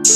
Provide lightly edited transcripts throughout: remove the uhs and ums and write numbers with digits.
Yo,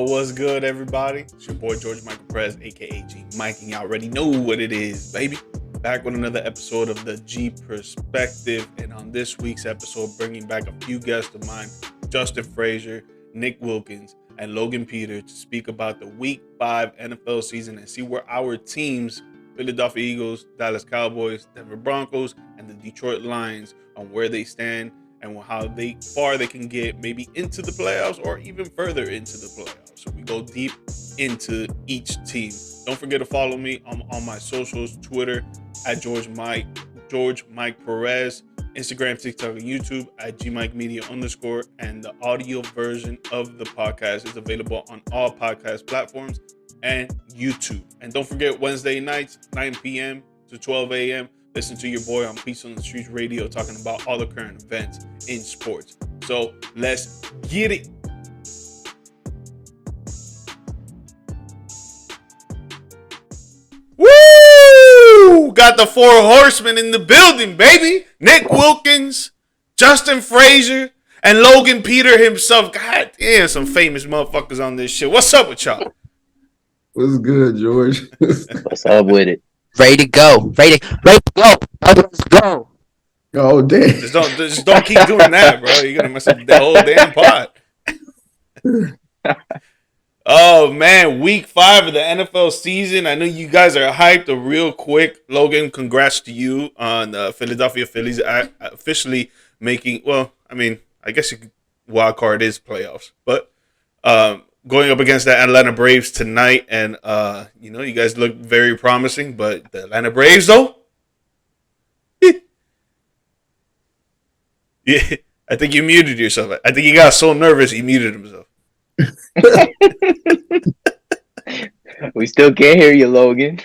what's good, everybody? It's your boy George Michael Perez, aka GMike, and you already know what it is, baby. Back with another episode of the G Perspective, and on this week's episode, bringing back a few guests of mine, Justin Frazier, Nick Wilkins, and Logan Peter, to speak about the Week 5 NFL season and see where our teams, Philadelphia Eagles, Dallas Cowboys, Denver Broncos, and the Detroit Lions, on where they stand and how far they can get, maybe into the playoffs or even further into the playoffs. So we go deep into each team. Don't forget to follow me on my socials, Twitter at George Mike Perez, Instagram, TikTok, and YouTube at GMike Media _, and the audio version of the podcast is available on all podcast platforms and YouTube. And don't forget, Wednesday nights, 9 p.m. to 12 a.m., listen to your boy on Peace on the Streets Radio, talking about all the current events in sports. So let's get it. Woo! Got the four horsemen in the building, baby. Nick Wilkins, Justin Frazier, and Logan Peter himself. God damn, some famous motherfuckers on this shit. What's up with y'all? What's good, George? What's up with it? Ready to go. Ready to go. Let's go. Oh, damn. Just don't keep doing that, bro. You're going to mess up the whole damn pod. Oh, man. Week 5 of the NFL season. I know you guys are hyped. Real quick, Logan, congrats to you on the Philadelphia Phillies officially making, well, I mean, I guess wild card is playoffs. But going up against the Atlanta Braves tonight, and you guys look very promising, but the Atlanta Braves, though, yeah, I think you muted yourself. I think he got so nervous he muted himself. We still can't hear you, Logan.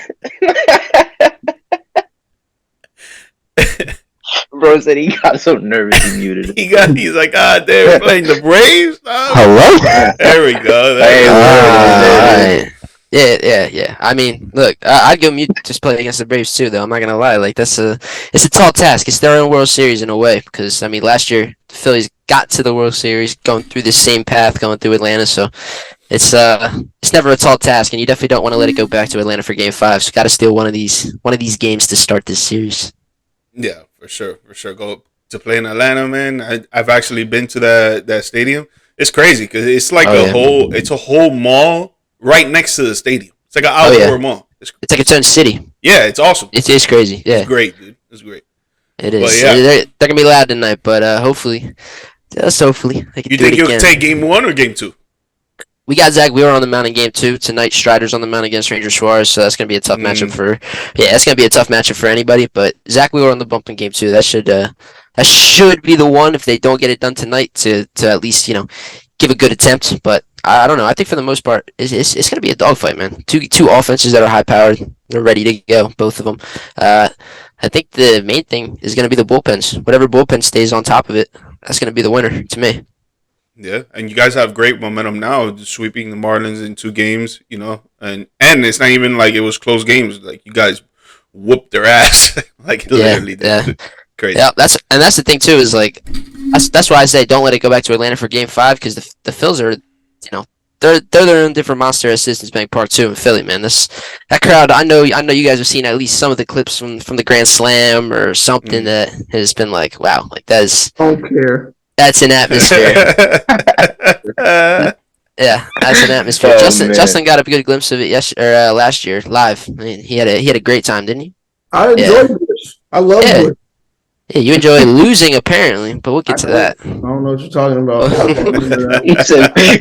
Bro said he got so nervous he muted him. He's like, damn, we're playing the Braves. Hello? There we go. Yeah. I mean, look, I'd go mute just playing against the Braves too, though. I'm not gonna lie. Like, it's a tall task. It's their own World Series in a way, because I mean, last year the Phillies got to the World Series, going through the same path, going through Atlanta. So it's never a tall task, and you definitely don't want to let it go back to Atlanta for Game 5. So got to steal one of these games to start this series. Yeah, for sure. Go to play in Atlanta, man. I've actually been to that stadium. It's crazy because it's like it's a whole mall right next to the stadium. It's like an outdoor mall. It's like its own city. Yeah, it's awesome. It's crazy. Yeah, it's great, dude. It's great. It is. But, yeah. They're gonna be loud tonight, but hopefully they can you do think it you'll again. take Game 1 or Game 2? We got Zach Wheeler on the mound in Game 2 tonight. Strider's on the mound against Ranger Suarez, so that's gonna be a tough matchup for anybody. But Zach Wheeler on the bump in Game 2. That should be the one if they don't get it done tonight to at least give a good attempt. But I don't know. I think for the most part, it's going to be a dogfight, man. Two offenses that are high-powered. They're ready to go, both of them. I think the main thing is going to be the bullpens. Whatever bullpen stays on top of it, that's going to be the winner to me. Yeah, and you guys have great momentum now, sweeping the Marlins in 2 games, and it's not even like it was close games. Like, you guys whooped their ass. Like, literally. Yeah. Crazy. Yeah, that's the thing, too, is like, that's why I say don't let it go back to Atlanta for Game 5, because the Phils are, they're their own different monster at Citizens Bank Park too in Philly, man. That crowd. I know you guys have seen at least some of the clips from the Grand Slam or something that has been like, wow, like that's. Don't care. That's an atmosphere. Yeah, that's an atmosphere. Oh, Justin got a good glimpse of it last year live. I mean, he had a great time, didn't he? I enjoyed this. I love it. Yeah, you enjoy losing apparently, but we'll get to that. I don't know what you're talking about. You said we'll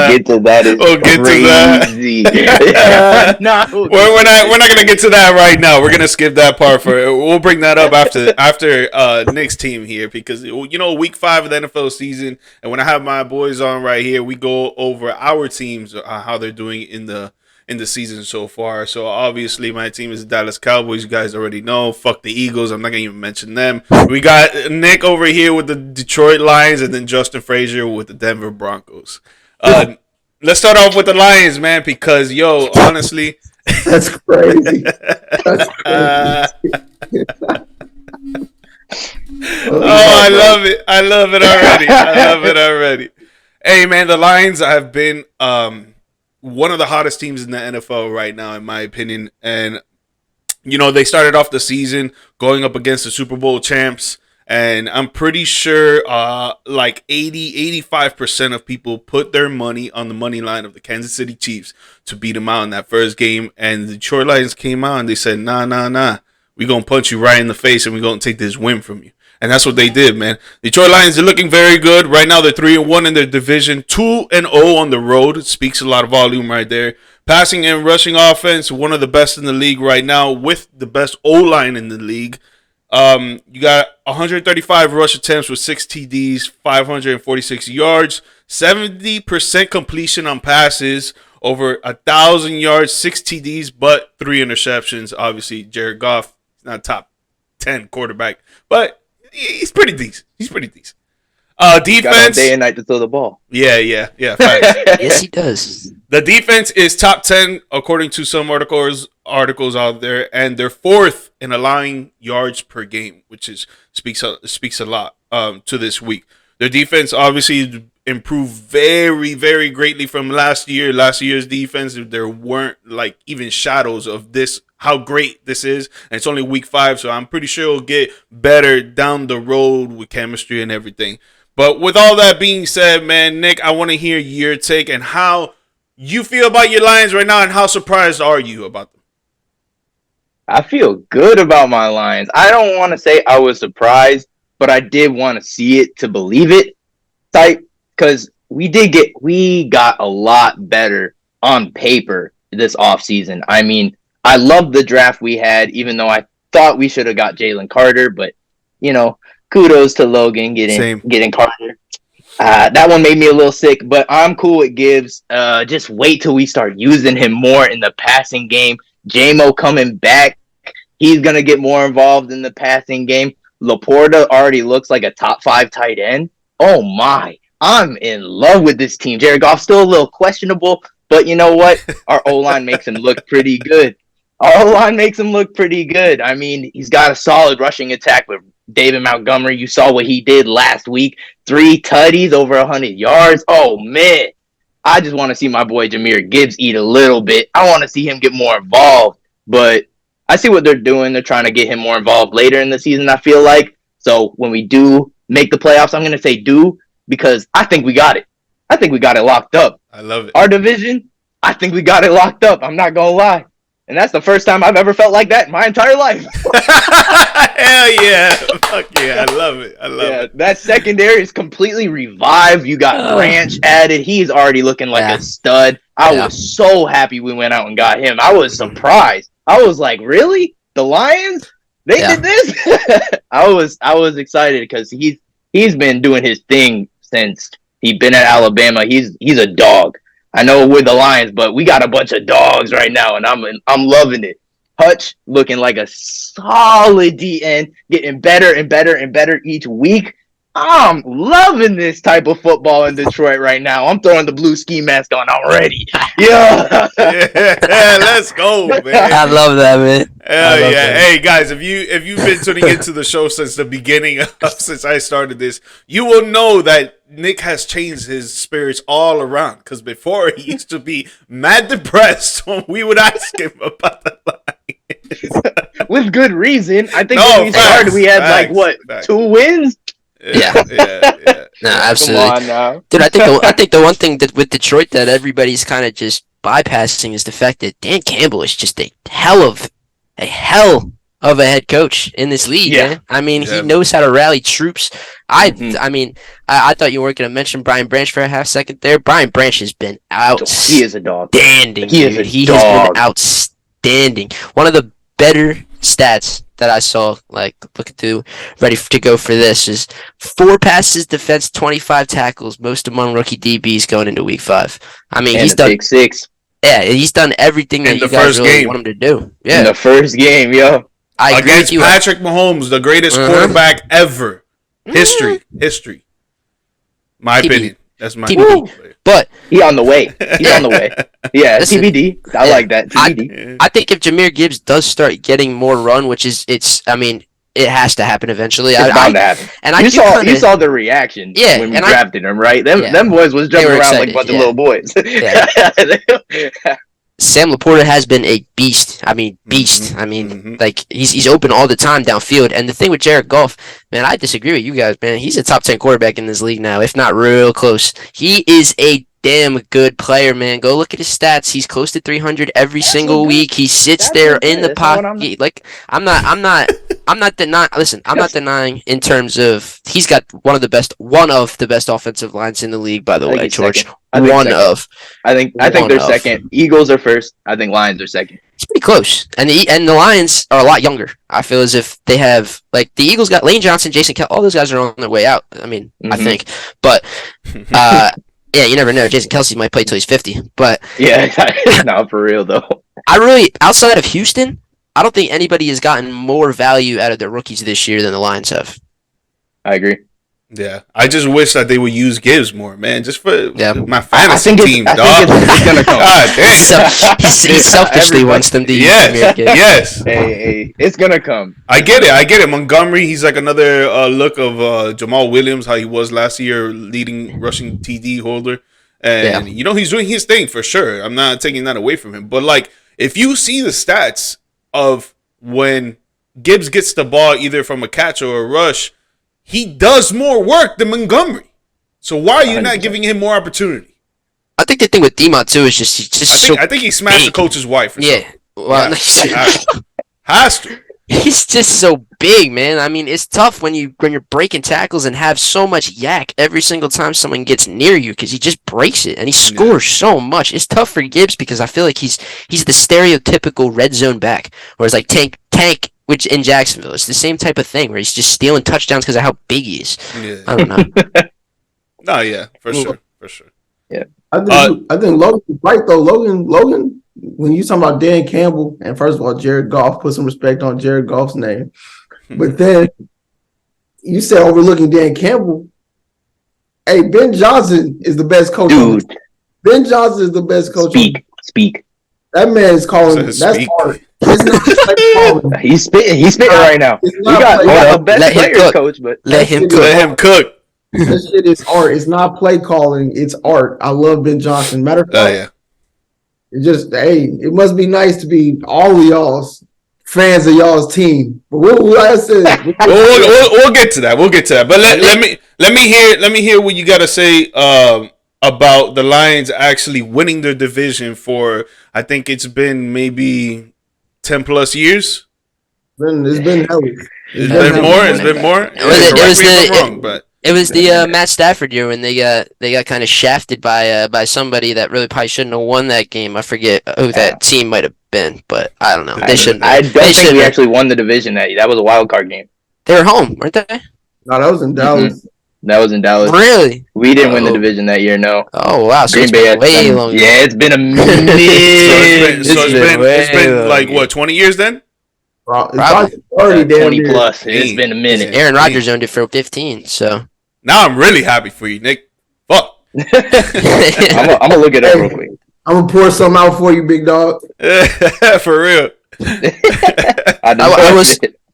get to that. We'll get to that. No, we're not gonna get to that right now. We're gonna skip that part we'll bring that up after Nick's team here, because Week 5 of the NFL season, and when I have my boys on right here, we go over our teams, how they're doing in the season so far. So obviously my team is the Dallas Cowboys. You guys already know. Fuck the Eagles. I'm not gonna even mention them. We got Nick over here with the Detroit Lions, and then Justin Frazier with the Denver Broncos. let's start off with the Lions, man, because honestly, That's crazy. That's crazy. I love it. I love it already. Hey, man, the Lions have been one of the hottest teams in the NFL right now, in my opinion. And, they started off the season going up against the Super Bowl champs. And I'm pretty sure like 85% of people put their money on the money line of the Kansas City Chiefs to beat them out in that first game. And the Detroit Lions came out and they said, nah. We're going to punch you right in the face and we're going to take this win from you. And that's what they did, man. Detroit Lions are looking very good. Right now, they're 3-1 in their division, 2-0 on the road. It speaks a lot of volume right there. Passing and rushing offense, one of the best in the league right now with the best O-line in the league. You got 135 rush attempts with 6 TDs, 546 yards, 70% completion on passes, over 1,000 yards, 6 TDs, but 3 interceptions. Obviously, Jared Goff is not top 10 quarterback, but he's pretty decent. Defense. Got day and night to throw the ball. Yeah. Yes, he does. The defense is top 10 according to some articles out there, and they're 4th in allowing yards per game, which speaks a lot to this week. Their defense obviously improved very, very greatly from last year. Last year's defense, there weren't like even shadows of this, how great this is. And it's only week 5, so I'm pretty sure it'll get better down the road with chemistry and everything. But with all that being said, man, Nick, I want to hear your take and how you feel about your Lions right now and how surprised are you about them? I feel good about my Lions. I don't want to say I was surprised, but I did want to see it to believe it type, because we got a lot better on paper this offseason. I mean, I love the draft we had, even though I thought we should have got Jalen Carter, but kudos to Logan getting Carter. That one made me a little sick, but I'm cool with Gibbs. Just wait till we start using him more in the passing game. J-Mo coming back. He's going to get more involved in the passing game. Laporta already looks like a top 5 tight end. Oh, my. I'm in love with this team. Jared Goff's still a little questionable, but you know what? Our O-line makes him look pretty good. I mean, he's got a solid rushing attack with David Montgomery. You saw what he did last week. 3 tutties, over 100 yards. Oh, man. I just want to see my boy Jahmyr Gibbs eat a little bit. I want to see him get more involved. But I see what they're doing. They're trying to get him more involved later in the season, I feel like. So when we do make the playoffs, I'm going to say do, because I think we got it. I think we got it locked up. I love it. Our division, I think we got it locked up. I'm not going to lie. And that's the first time I've ever felt like that in my entire life. Hell yeah. Fuck yeah. I love it. That secondary is completely revived. You got Branch added. He's already looking like a stud. I was so happy we went out and got him. I was surprised. I was like, really? The Lions? They did this? I was excited because he's been doing his thing since he's been at Alabama. He's a dog. I know we're the Lions, but we got a bunch of dogs right now, and I'm loving it. Hutch looking like a solid DN, getting better and better and better each week. I'm loving this type of football in Detroit right now. I'm throwing the blue ski mask on already. Yeah, let's go, man. I love that, man. Hell yeah. That. Hey, guys, if you've been tuning into the show since the beginning, since I started this, you will know that Nick has changed his spirits all around, because before he used to be mad depressed when we would ask him about the Lions. With good reason. I think when we started, we had 2 wins? Yeah. No, absolutely. Come on now. Dude, I think the one thing that with Detroit that everybody's kind of just bypassing is the fact that Dan Campbell is just a hell of a head coach in this league. Yeah. Man. I mean, he knows how to rally troops. I mean, I thought you weren't going to mention Brian Branch for a half second there. Brian Branch has been outstanding. He is a dog. He has been outstanding. One of the better stats that I saw, like looking through, ready to go for this, is 4 passes defense, 25 tackles, most among rookie DBs going into week 5. I mean, he's done big 6. Yeah, he's done everything that you guys really want him to do. Yeah, in the first game, yo. I agree against Patrick Mahomes, the greatest quarterback ever. History. My opinion. That's my opinion. But he on the way. He's on the way. Yeah, Listen, TBD. I like that. TBD. I think if Jahmyr Gibbs does start getting more run, which is it has to happen eventually. It's bound to happen. And you saw the reaction when we drafted him, right? Them boys was jumping around like a bunch of little boys. Sam Laporta has been a beast. Beast. Like he's open all the time downfield. And the thing with Jared Goff, man, I disagree with you guys, man. He's a top 10 quarterback in this league now, if not real close. He is a damn good player, man. Go look at his stats. He's close to 300 every single week. He sits there in the pocket. Like I'm not denying. Listen, I'm not denying in terms of he's got one of the best offensive lines in the league. By the way, George, I think they're second. Eagles are first. I think Lions are second. It's pretty close, and the Lions are a lot younger. I feel as if they have like the Eagles got Lane Johnson, Jason Kelce. All those guys are on their way out. I think, but yeah, you never know. Jason Kelce might play till he's 50, but yeah, no, for real though. Outside of Houston, I don't think anybody has gotten more value out of their rookies this year than the Lions have. I agree. Yeah, I just wish that they would use Gibbs more, man, just for my fantasy team, dog. It's gonna come. God damn. He selfishly wants them to use Gibbs. Yes. Hey, it's gonna come. I get it. Montgomery, he's like another look of Jamal Williams, how he was last year, leading rushing TD holder. And, he's doing his thing for sure. I'm not taking that away from him. But, like, if you see the stats of when Gibbs gets the ball either from a catch or a rush, he does more work than Montgomery. So why are you 100%. Not giving him more opportunity? I think the thing with D-Mont, too, is just I think he smashed the coach's wife. Well, has to. He's just so big, man. It's tough when you're breaking tackles and have so much yak every single time someone gets near you because he just breaks it and he scores so much. It's tough for Gibbs because I feel like he's the stereotypical red zone back, whereas like Tank, which in Jacksonville, it's the same type of thing where he's just stealing touchdowns because of how big he is. Yeah. I don't know. No, yeah, for sure. Yeah, I think Logan's right though. Logan, when you talking about Dan Campbell, and first of all, Jared Goff, put some respect on Jared Goff's name. But then you said overlooking Dan Campbell. Hey, Ben Johnson is the best coach. Dude. Ben Johnson is the best coach. Speak. That man is calling. That's hard. It's not calling. He's spitting right now. We got the best players coach, but let him cook. That shit is art. It's not play calling. It's art. I love Ben Johnson. Matter of fact, it just it must be nice to be all of y'all's fans of y'all's team. But we'll get to that. We'll get to that. But let me hear what you got to say about the Lions actually winning their division for. I think it's been maybe 10 plus years. It's been more. It was the Matt Stafford year when they got kind of shafted by somebody that really probably shouldn't have won that game. I forget who that team might have been, but I don't know. They shouldn't. I don't think we actually won the division that year. That was a wild card game. They were home, weren't they? No, that was in Dallas. Mm-hmm. That was in Dallas. Really? We didn't win the division that year. No. Oh wow! So Green it's Bay been way longer. Yeah, it's been a minute. It's been like what, 20 years then? Probably 20 plus. It's been a minute. Aaron Rodgers owned it for 15. So now I'm really happy for you, Nick. Fuck. I'm gonna look it up real quick. I'm gonna pour some out for you, big dog. For real.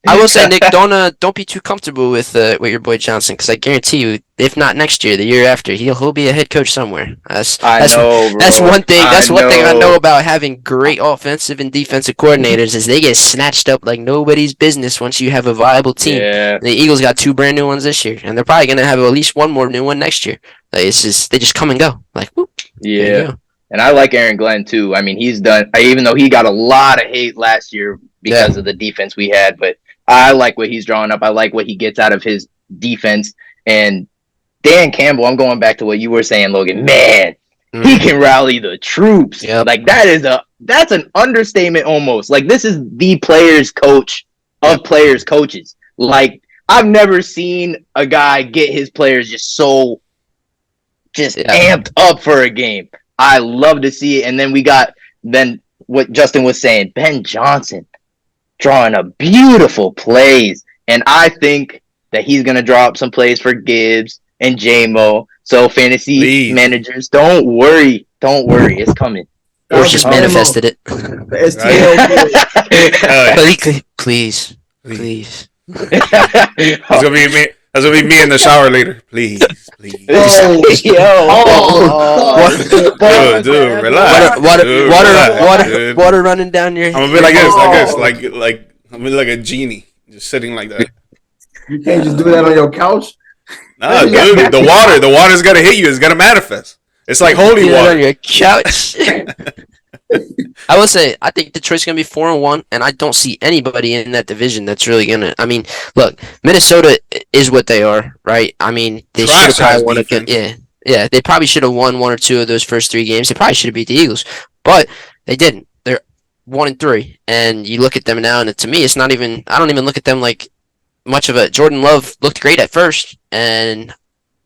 I will say, Nick, don't be too comfortable with your boy Johnson, because I guarantee you, if not next year, the year after, he'll be a head coach somewhere. That's one thing I know about having great offensive and defensive coordinators is they get snatched up like nobody's business once you have a viable team. Yeah. The Eagles got 2 brand new ones this year, and they're probably gonna have at least one more new one next year. Like, they just come and go. Like, whoop. Yeah. And I like Aaron Glenn too. I mean, he's done. Even though he got a lot of hate last year because of the defense we had, but I like what he's drawing up. I like what he gets out of his defense. And Dan Campbell, I'm going back to what you were saying, Logan. Man, he can rally the troops. Yep. Like that's an understatement almost. Like, this is the players coach of players coaches. Like, I've never seen a guy get his players just amped up for a game. I love to see it. And then what Justin was saying, Ben Johnson drawing up beautiful plays. And I think that he's going to draw up some plays for Gibbs. and J-Mo. So fantasy managers, don't worry. It's coming. Or just manifested it. The STL. Please. That's gonna be me. That's gonna be me in the shower later. Please. Dude, relax. Water running down your. I'm gonna be like this, like I'm gonna be like a genie, just sitting like that. You can't just do that on your couch. Nah, dude, the water's gonna hit you. It's gonna manifest. It's like holy water on your couch. I will say, I think Detroit's gonna be 4-1, and I don't see anybody in that division that's really gonna. I mean, look, Minnesota is what they are, right? I mean, they should have probably won again. Yeah, they probably should have won 1 or 2 of those first 3 games. They probably should have beat the Eagles, but they didn't. They're 1-3, and you look at them now, and to me, it's not even. I don't even look at them like much of a. Jordan Love looked great at first, and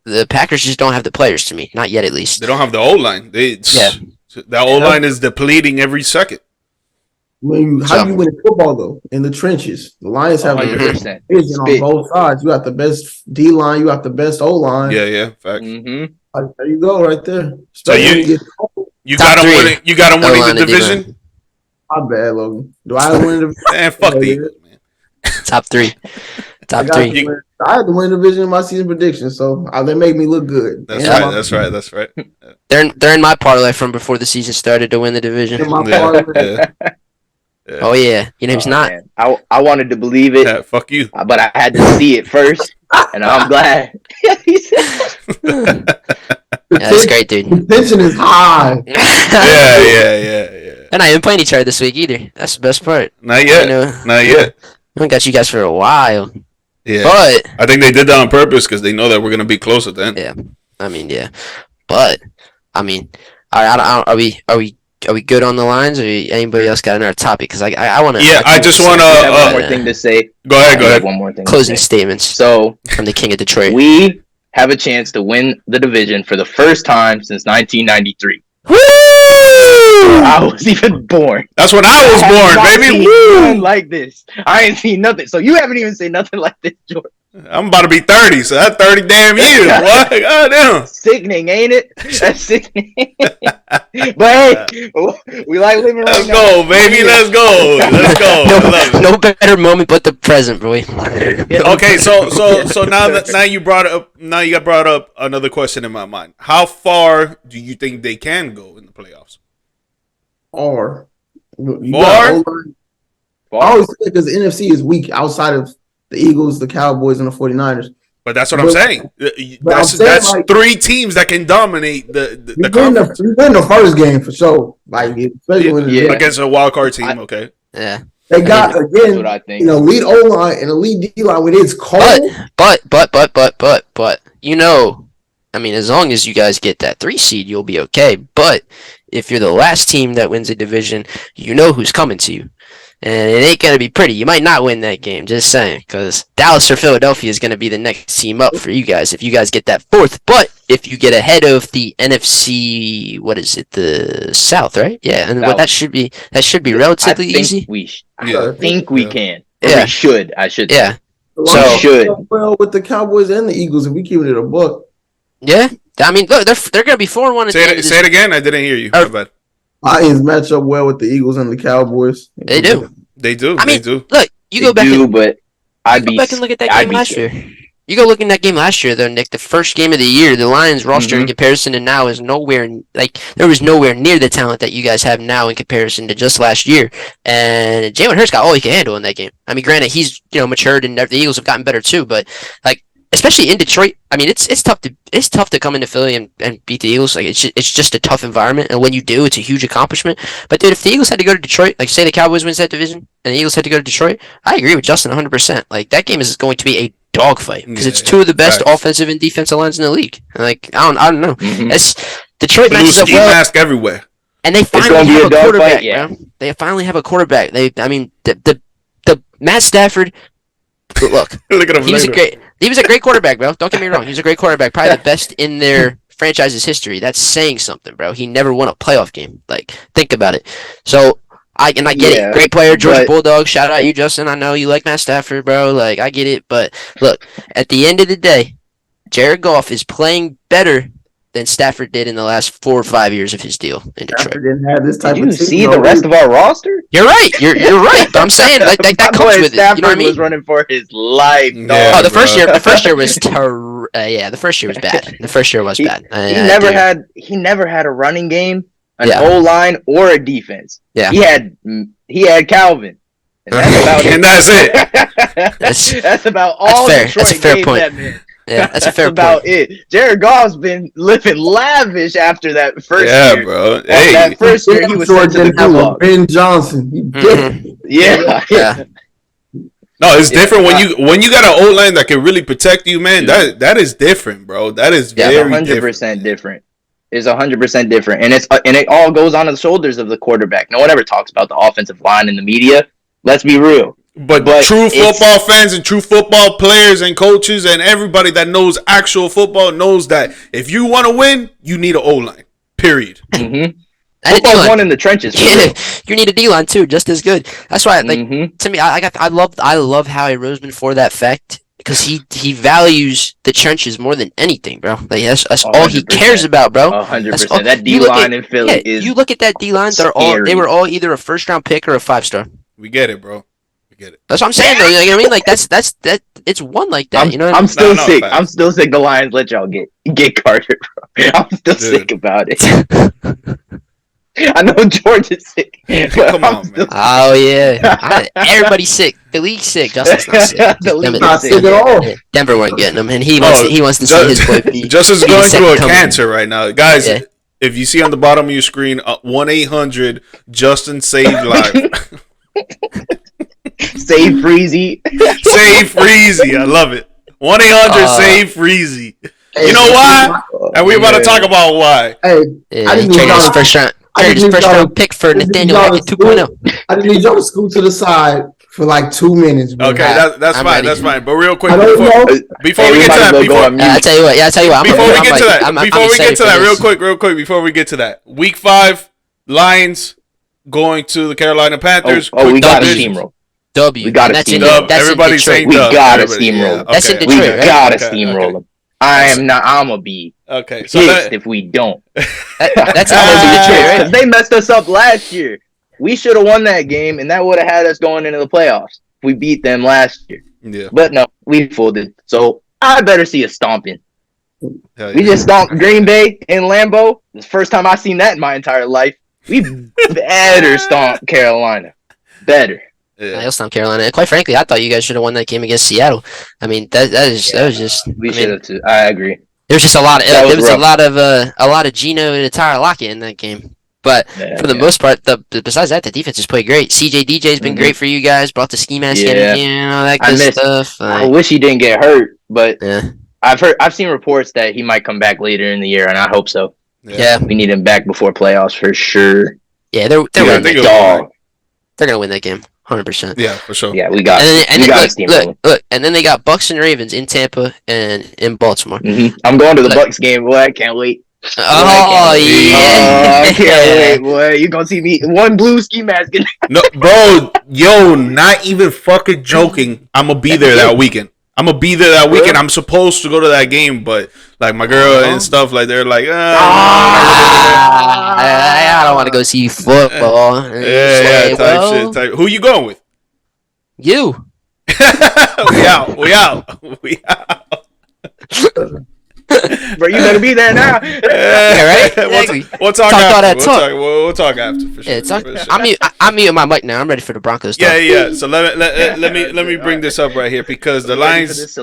the Packers just don't have the players to me, not yet at least. They don't have the O-line. That O-line is depleting every second. How do you win football, though? In the trenches. The Lions have the best vision on both sides. You got the best D-line. You got the best O-line. Yeah, facts. Mm-hmm. There you go, right there. So you got them winning. You got them winning the division. My bad, Logan. Do I win the division? Man, fuck the Eagles, man. Top 3. Top 3. I had to win the division in my season prediction, so they make me look good. That's right. They're in my parlay from before the season started to win the division. Oh yeah, your name's not. Man. I wanted to believe it. Yeah, fuck you. But I had to see it first, and I'm glad. That's great, dude. The tension is high. Yeah. They're not even playing each other this week either. That's the best part. Not yet. Not yet. I haven't got you guys for a while. Yeah, but I think they did that on purpose because they know that we're gonna be close at the end. Yeah, but I mean, are we good on the lines, or anybody else got another topic? Because I want to. Yeah, I just want to. One more thing to say. Go ahead. One more thing. Closing statements. So from the King of Detroit, we have a chance to win the division for the first time since 1993. Woo! I was even born. That's when I was born, baby. Woo! Like this, I ain't seen nothing. So you haven't even seen nothing like this, George. I'm about to be 30, so that's 30 damn years. What? Goddamn. Sickening, ain't it? That's sickening. But hey, we like living right now. Let's go, baby. Let's go. No better moment but the present, boy. Okay, so now you got brought up another question in my mind. How far do you think they can go in the playoffs? Far. I always say because the NFC is weak outside of the Eagles, the Cowboys, and the 49ers. But that's what I'm saying. That's like, 3 teams that can dominate the conference. You win the first game for sure. Like, especially against a wild card team, okay. Yeah. They got, again, an elite O-line and elite D-line when it's cold. But, you know, I mean, as long as you guys get that 3 seed, you'll be okay. But if you're the last team that wins a division, you know who's coming to you. And it ain't going to be pretty. You might not win that game, just saying. Because Dallas or Philadelphia is going to be the next team up for you guys if you guys get that 4th. But if you get ahead of the NFC, what is it, the South, right? Yeah, and that should be relatively easy. I think we can. Yeah. We should. I should. Yeah. So should. Well, with the Cowboys and the Eagles, if we keep it at a buck. Yeah. I mean, look, they're going to be 4-1. Say it again. I didn't hear you. My bad. Lions match up well with the Eagles and the Cowboys. They do. I mean, look, you go back and look at that game last year. You go look in that game last year, though, Nick. The first game of the year, the Lions roster in comparison to now is nowhere. Like there was nowhere near the talent that you guys have now in comparison to just last year. And Jalen Hurts got all he can handle in that game. I mean, granted, he's matured, and the Eagles have gotten better too. But like, especially in Detroit, I mean, it's tough to come into Philly and beat the Eagles. Like it's just a tough environment, and when you do, it's a huge accomplishment. But dude, if the Eagles had to go to Detroit, like say the Cowboys wins that division, and the Eagles had to go to Detroit, I agree with Justin 100%. Like that game is going to be a dogfight because it's 2 of the best offensive and defensive lines in the league. Like I don't know. It's Detroit matches up well. Mask everywhere, and they finally have a quarterback. Bro. They finally have a quarterback. I mean, the Matt Stafford. Look, look at him. He was a great quarterback, bro. Don't get me wrong. He was a great quarterback, probably the best in their franchise's history. That's saying something, bro. He never won a playoff game. Like, think about it. So I get it. Great player, Georgia Bulldog. Shout out you, Justin. I know you like Matt Stafford, bro. Like, I get it. But look, at the end of the day, Jared Goff is playing better than Stafford did in the last 4 or 5 years of his deal in Detroit. Stafford didn't have this type Did of you team. see the rest of our roster? You're right. You're right. But I'm saying that comes with Stafford it. You know what I mean? was running for his life. Yeah, Oh, the bro. first year was the first year was bad. The first year was bad. He never had a running game, an Yeah. O-line, or a defense. Yeah. He had Calvin. And that's about it. And that's it. That's about all fair. Detroit That's a fair gave point. that man. Yeah, that's a fair about point. it. Jared Goff's been living lavish after that first year. Bro. That first year he was sent to the Bulldogs. Ben Johnson. He different. Yeah. No, it's different when you got an O-line that can really protect you, man. That is different, bro. That is very 100% different. It's 100% different, and it all goes on the shoulders of the quarterback. No one ever talks about the offensive line in the media. Let's be real. But true football fans and true football players and coaches and everybody that knows actual football knows that if you want to win, you need an O-line. Period. Mm-hmm. Football's won in the trenches. You need a D-line too, just as good. That's why, to me, I love Howie Roseman for that fact because he values the trenches more than anything, bro. Like that's all he cares about, bro. 100%. That D-line in Philly is. You look at that D-line; they were all either a first-round pick or a 5-star. We get it, bro. Get it. That's what I'm saying, though. You know what I mean? Like that's it's one like that. You know what I'm still sick. Facts. I'm still sick. The Lions let y'all get Carter, bro. I'm still sick about it. I know George is sick. Come on, man. Oh yeah, everybody's sick. The league's sick. Justin's not sick. The league's not sick at all. Denver weren't getting him, and he wants to see his boy. Justin's going through a coming. cancer right now, guys. Yeah. If you see on the bottom of your screen, 1-800 Justin Save Live. Save Freezy. Save Freezy. I love it. 1-800 Save Freezy. You know why? And we're about to talk about why. Hey, I didn't traded his first round pick for Nathaniel Hackett 2.0. I didn't need y'all to scoot to the side for like 2 minutes. Bro. Okay, that's fine. Ready. That's fine. But real quick, before we get to that, I tell you what. Before we get to that, real quick, before we get to that, Week 5, Lions going to the Carolina Panthers. We got a steamroll. We got a steamroll. Everybody's saying we got a steamroll. That's in Detroit. We got a steamroll. I'm gonna be so pissed if we don't. That's how in Detroit, right? Because they messed us up last year. We should have won that game, and that would have had us going into the playoffs. We beat them last year. Yeah. But no, we folded. So I better see a stomping. Yeah. We just stomped Green Bay in Lambeau. It's the first time I've seen that in my entire life. We better stomp Carolina. Better. Yeah. I'll stomp Carolina. And quite frankly, I thought you guys should have won that game against Seattle. I mean, that was just. We should have too. I agree. There was just a lot of a lot of Geno and Tyler Lockett in that game. But for the most part, besides that, the defense has played great. CJ DJ's been great for you guys. Brought the ski mask in and all that good stuff. I wish he didn't get hurt, but I've seen reports that he might come back later in the year, and I hope so. Yeah, we need him back before playoffs for sure. Yeah, they're gonna win that game. 100%. Yeah, for sure. Yeah, we got. Look, and then they got Bucks and Ravens in Tampa and in Baltimore. Mm-hmm. I'm going to the Bucks game, boy. I can't wait. Oh yeah! I can't wait, boy. You gonna see me one blue ski mask? No, bro. Yo, not even fucking joking. I'm gonna be there that weekend. I'm supposed to go to that game, but like my girl and stuff, like they're like, I don't want to go see football. Type. Who you going with? You. We out. Bro, you better be there now. Yeah, right? We'll talk after. We'll talk after for sure. Yeah, I'm muting my mic now. I'm ready for the Broncos. Yeah. So let me bring this up right here because the Lions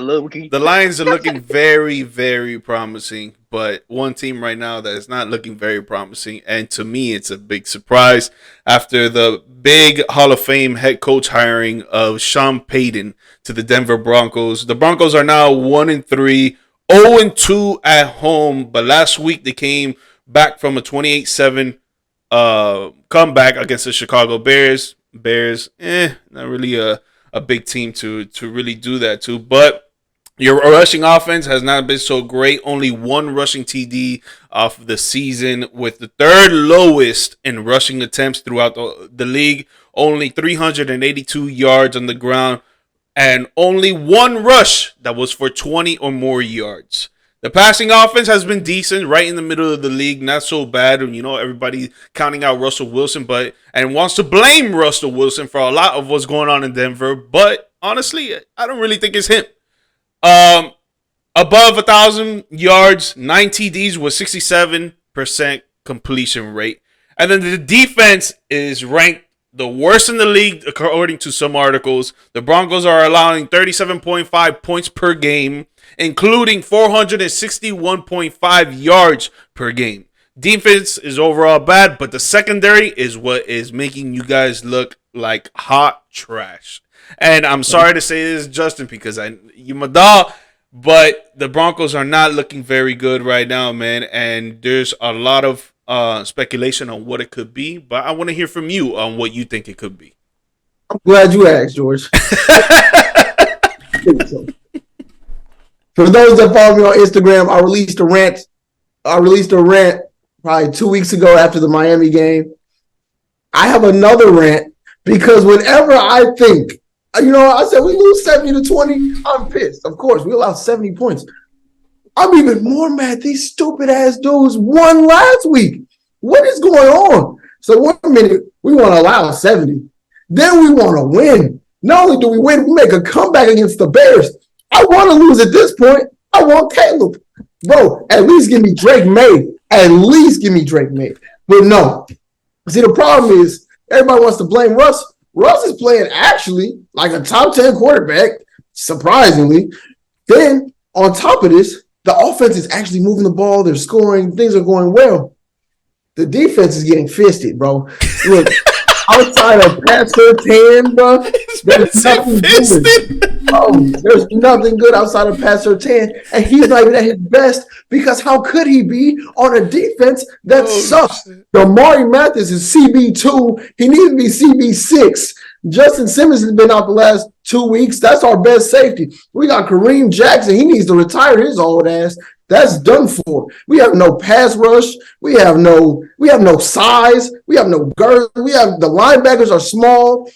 are looking very, very promising. But one team right now that is not looking very promising, and to me, it's a big surprise after the big Hall of Fame head coach hiring of Sean Payton to the Denver Broncos. The Broncos are now 1-3. 0-2 at home, but last week they came back from a 28-7 comeback against the Chicago Bears. Bears, not really a big team to really do that to, but your rushing offense has not been so great. Only one rushing TD of the season with the third lowest in rushing attempts throughout the league. Only 382 yards on the ground. And only one rush that was for 20 or more yards. The passing offense has been decent, right in the middle of the league, not so bad. You know, everybody counting out Russell Wilson, and wants to blame Russell Wilson for a lot of what's going on in Denver. But honestly, I don't really think it's him. Above 1,000 yards, 9 TDs with 67% completion rate. And then the defense is ranked the worst in the league, according to some articles. The Broncos are allowing 37.5 points per game, including 461.5 yards per game. Defense is overall bad, but the secondary is what is making you guys look like hot trash. And I'm sorry to say this, Justin, because you my dog, but the Broncos are not looking very good right now, man. And there's a lot of speculation on what it could be, but I want to hear from you on what you think it could be. I'm glad you asked, George. For those that follow me on Instagram, I released a rant probably 2 weeks ago after the Miami game. I have another rant because whenever I think, I said we lose 70-20, I'm pissed. Of course, we allowed 70 points. I'm even more mad these stupid ass dudes won last week. What is going on? So 1 minute we want to allow 70. Then we want to win. Not only do we win, we make a comeback against the Bears. I want to lose at this point. I want Caleb. Bro, at least give me Drake May. At least give me Drake May. But no. See, the problem is everybody wants to blame Russ. Russ is playing actually like a top 10 quarterback, surprisingly. Then on top of this, the offense is actually moving the ball. They're scoring. Things are going well. The defense is getting fisted, bro. Look, outside of Pat Surtain, bro, there's nothing good. Oh, there's nothing good outside of Pat Surtain, and he's not even at his best because how could he be on a defense that sucks? Damari Mathis is CB2. He needs to be CB6. Justin Simmons has been out the last 2 weeks. That's our best safety. We got Kareem Jackson. He needs to retire his old ass. That's done for. We have no pass rush. We have no size. We have no girth. The linebackers are small.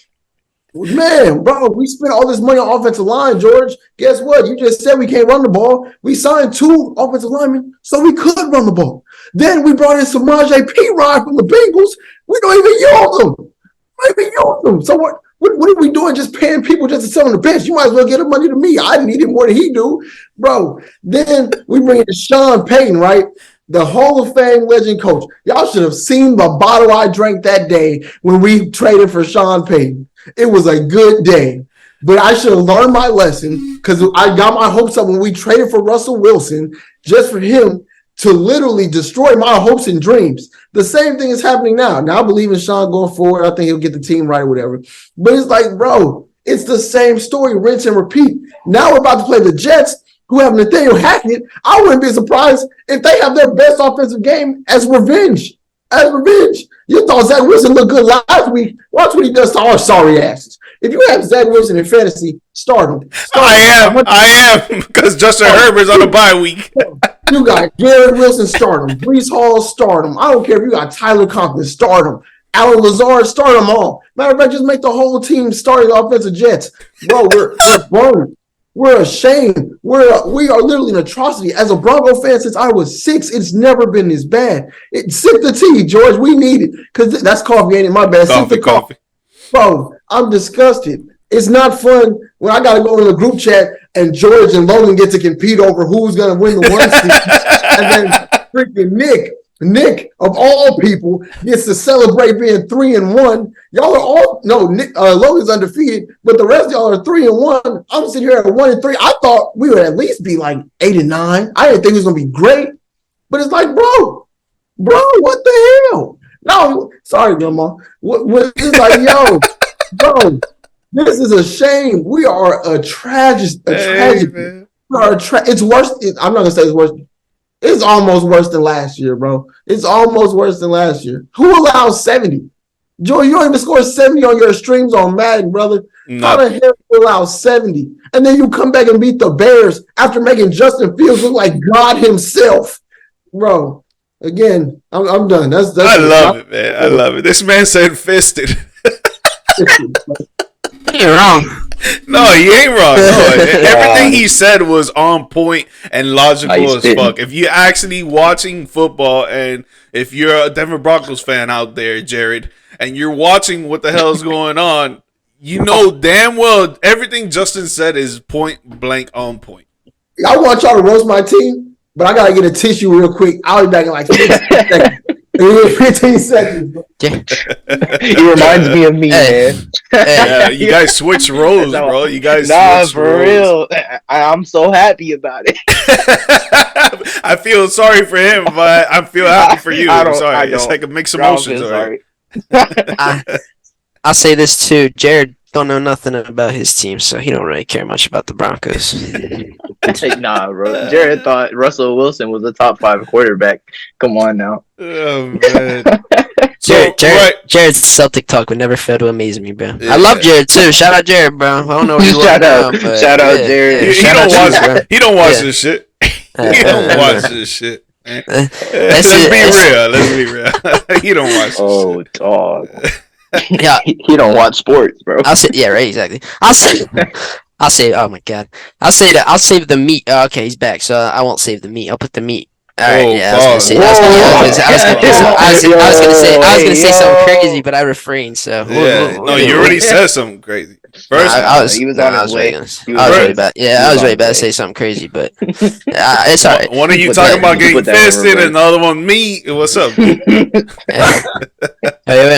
Man, bro, we spent all this money on offensive line, George. Guess what? You just said we can't run the ball. We signed 2 offensive linemen so we could run the ball. Then we brought in Samaje Perine from the Bengals. We don't even use them. So what are we doing just paying people just to sit on the bench? You might as well get the money to me. I need it more than he do. Bro, then we bring in Sean Payton, right? The Hall of Fame legend coach. Y'all should have seen the bottle I drank that day when we traded for Sean Payton. It was a good day. But I should have learned my lesson because I got my hopes up when we traded for Russell Wilson just for him to literally destroy my hopes and dreams. The same thing is happening now. Now I believe in Sean going forward. I think he'll get the team right or whatever. But it's like, bro, it's the same story, rinse and repeat. Now we're about to play the Jets, who have Nathaniel Hackett. I wouldn't be surprised if they have their best offensive game as revenge. You thought Zach Wilson looked good last week. Watch what he does to our sorry asses. If you have Zach Wilson in fantasy, start him. I am, because Justin Herbert's on a bye week. You got Garrett Wilson, start him. Breece Hall, start him. I don't care if you got Tyler Conklin, start him. Alan Lazard, start them all. Matter of fact, just make the whole team starting offensive Jets. Bro, we're burned. We're ashamed. We are literally an atrocity. As a Bronco fan since I was 6, it's never been this bad. Sip the tea, George. We need it. Because that's coffee, ain't it? My bad. Sip the coffee. Bro, I'm disgusted. It's not fun when I got to go in the group chat and George and Logan get to compete over who's going to win the 1 seed. And then freaking Nick, of all people, gets to celebrate being 3-1. Y'all are all Logan's undefeated, but the rest of y'all are 3-1. I'm sitting here at 1-3. I thought we would at least be like 8-9. I didn't think it was gonna be great, but it's like, bro, what the hell? No, sorry, Grandma. It's like, yo, bro, this is a shame. We are a tragedy. Man. It's worse. I'm not gonna say it's worse. It's almost worse than last year, bro. It's almost worse than last year. Who allows 70? Joey, you don't even score 70 on your streams on Madden, brother. No. How the hell you allow 70? And then you come back and beat the Bears after making Justin Fields look like God himself. Bro, again, I'm done. That's I love it, man. I love it. This man said fisted. You're wrong. No, he ain't wrong. No, everything he said was on point and logical as fuck. If you're actually watching football, and if you're a Denver Broncos fan out there, Jared, and you're watching what the hell is going on, you know damn well everything Justin said is point blank on point. I want y'all to roast my team, but I gotta get a tissue real quick. I'll be back in like 15 seconds. 15 seconds. He reminds me of me, man. Yeah, you guys switch roles, bro. You guys switch for roles. real. I'm so happy about it. I feel sorry for him, but I feel happy for you. I'm sorry. It's like a mixed emotions. Sorry. I'll say this too. Jared don't know nothing about his team, so he don't really care much about the Broncos. Nah, bro. Jared thought Russell Wilson was a top 5 quarterback. Come on now. Oh man. Jared's Celtic talk would never fail to amaze me, bro. Yeah. I love Jared too. Shout out Jared, bro. I don't know where you are now, but shout out Jared. He don't watch this shit. He don't watch this shit. Let's be real. He don't watch this shit. Dog. Yeah, he don't watch sports, bro. I'll say, yeah, right, exactly. I'll say, oh my god, I'll save the meat. Oh, okay, he's back, so I won't save the meat. I'll put the meat. All right, yeah, I was gonna say something crazy, but I refrained. So no, you already said something crazy. First, he was on his way. I was really bad. Yeah, I was really bad to say something crazy, but it's all right. One of you talking about getting fisted, and the other one me. What's up? Hey,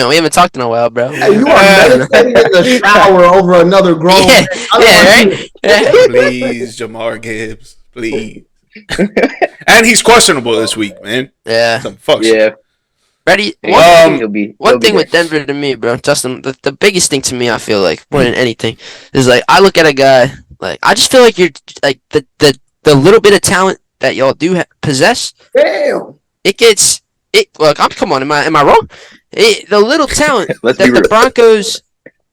we haven't talked in a while, bro. Hey, you are meditating in the shower over another grown man. Right? Please, Jamar Gibbs, please. And he's questionable this week, man. Yeah. Some fuck shit. Ready? One thing with Denver to me, bro, Justin, the biggest thing to me, I feel like, more than anything, is like, I look at a guy, like, I just feel like you're, like, the little bit of talent that y'all do possess, damn, look, come on, am I wrong? The little talent that the Broncos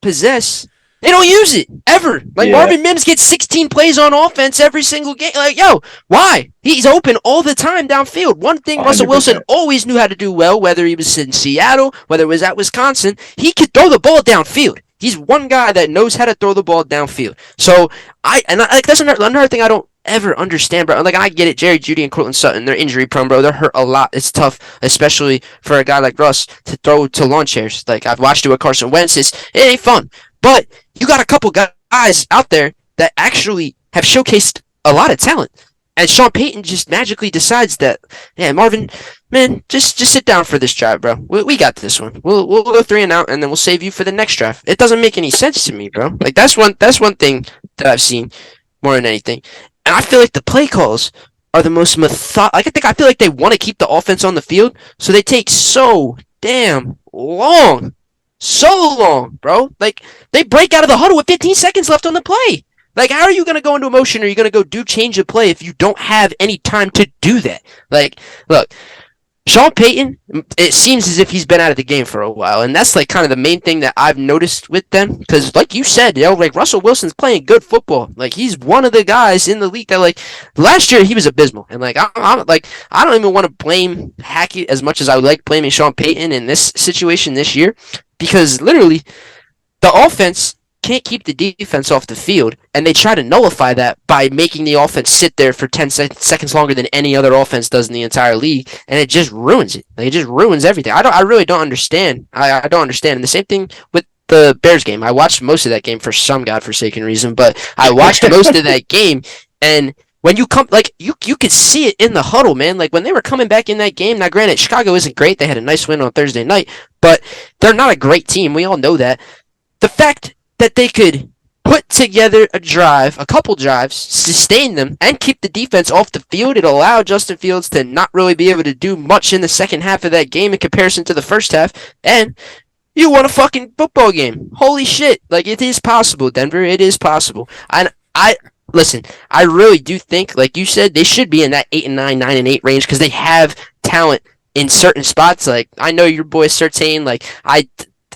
possess, they don't use it ever. Like Marvin Mims gets 16 plays on offense every single game. Like, yo, why? He's open all the time downfield. One thing 100%. Russell Wilson always knew how to do well, whether he was in Seattle, whether it was at Wisconsin, he could throw the ball downfield. He's one guy that knows how to throw the ball downfield. So that's another thing I don't ever understand, bro. Like, I get it, Jerry Jeudy and Cortland Sutton, they're injury prone, bro. They're hurt a lot. It's tough, especially for a guy like Russ to throw to lawn chairs. Like, I've watched it with Carson Wentz. It ain't fun. But you got a couple guys out there that actually have showcased a lot of talent. And Sean Payton just magically decides that, yeah, Marvin, man, just sit down for this drive, bro. We got this one. We'll go 3 and out, and then we'll save you for the next drive. It doesn't make any sense to me, bro. Like, that's one thing that I've seen more than anything. And I feel like the play calls are the most I feel like they want to keep the offense on the field, so they take so damn long. So long, bro. Like, they break out of the huddle with 15 seconds left on the play. Like, how are you going to go into motion, or are you going to go do change of play if you don't have any time to do that? Like, look, Sean Payton, it seems as if he's been out of the game for a while, and that's, like, kind of the main thing that I've noticed with them, because, like you said, like, Russell Wilson's playing good football. Like, he's one of the guys in the league that, like, last year he was abysmal, and, like, I don't even want to blame Hackett as much as I would like blaming Sean Payton in this situation this year, because, literally, the offense can't keep the defense off the field, and they try to nullify that by making the offense sit there for 10 seconds longer than any other offense does in the entire league, and it just ruins it. Like, it just ruins everything. I really don't understand. I don't understand. And the same thing with the Bears game. I watched most of that game for some godforsaken reason, but I watched most of that game, and when you come, like, you could see it in the huddle, man. Like, when they were coming back in that game, now granted, Chicago isn't great. They had a nice win on Thursday night, but they're not a great team. We all know that. The fact that they could put together a couple drives, sustain them, and keep the defense off the field, it allowed Justin Fields to not really be able to do much in the second half of that game in comparison to the first half, and you won a fucking football game. Holy shit. Like, it is possible, Denver. It is possible. And listen, I really do think, like you said, they should be in that 8-9, 9-8 range, because they have talent in certain spots. Like, I know your boy Surtain, like,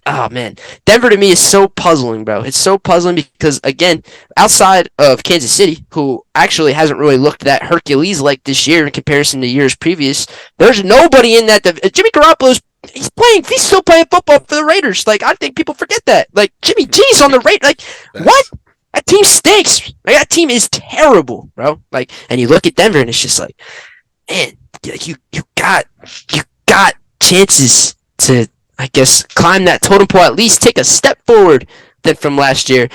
oh, man. Denver to me is so puzzling, bro. It's so puzzling because, again, outside of Kansas City, who actually hasn't really looked that Hercules-like this year in comparison to years previous, there's nobody in that. Jimmy Garoppolo's he's still playing football for the Raiders. Like, I think people forget that. Like, Jimmy G's on the Raiders. Like, what? that team stinks. Like, that team is terrible, bro. Like, and you look at Denver, and it's just like, man, you got chances to, I guess, climb that totem pole, at least take a step forward than from last year.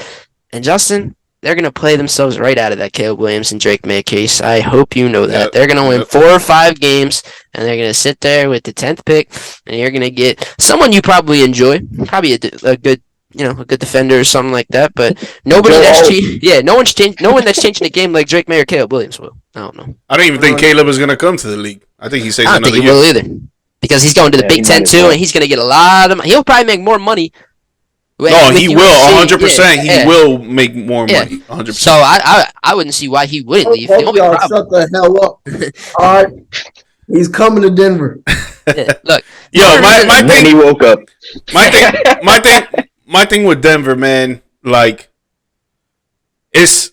And Justin, they're going to play themselves right out of that Caleb Williams and Drake May case. I hope you know that. Yep. They're going to win 4 or 5 games, and they're going to sit there with the 10th pick, and you're going to get someone you probably enjoy, probably a good, a good defender or something like that. But nobody that's no one that's changing the game like Drake May or Caleb Williams will. I don't know. I don't even think Caleb is going to come to the league. I think he stays another year. I don't think he will either, because he's going to the Big Ten too, and he's going to get a lot of money. He'll probably make more money. No, he will 100%. He will make more money 100%. So I wouldn't see why he wouldn't leave. Y'all shut the hell up. All right, he's coming to Denver. Look, my thing. He woke up. My thing with Denver, man, like it's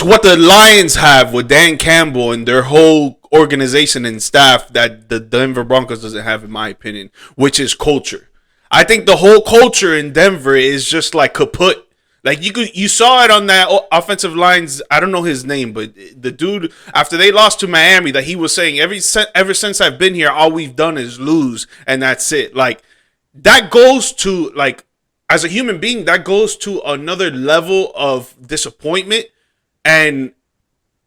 what the Lions have with Dan Campbell and their whole organization and staff that the Denver Broncos doesn't have, in my opinion, which is culture. I think the whole culture in Denver is just like kaput. Like you saw it on that offensive lines. I don't know his name, but the dude after they lost to Miami, that he was saying ever since I've been here, all we've done is lose, and that's it. Like that goes to, like, as a human being, that goes to another level of disappointment and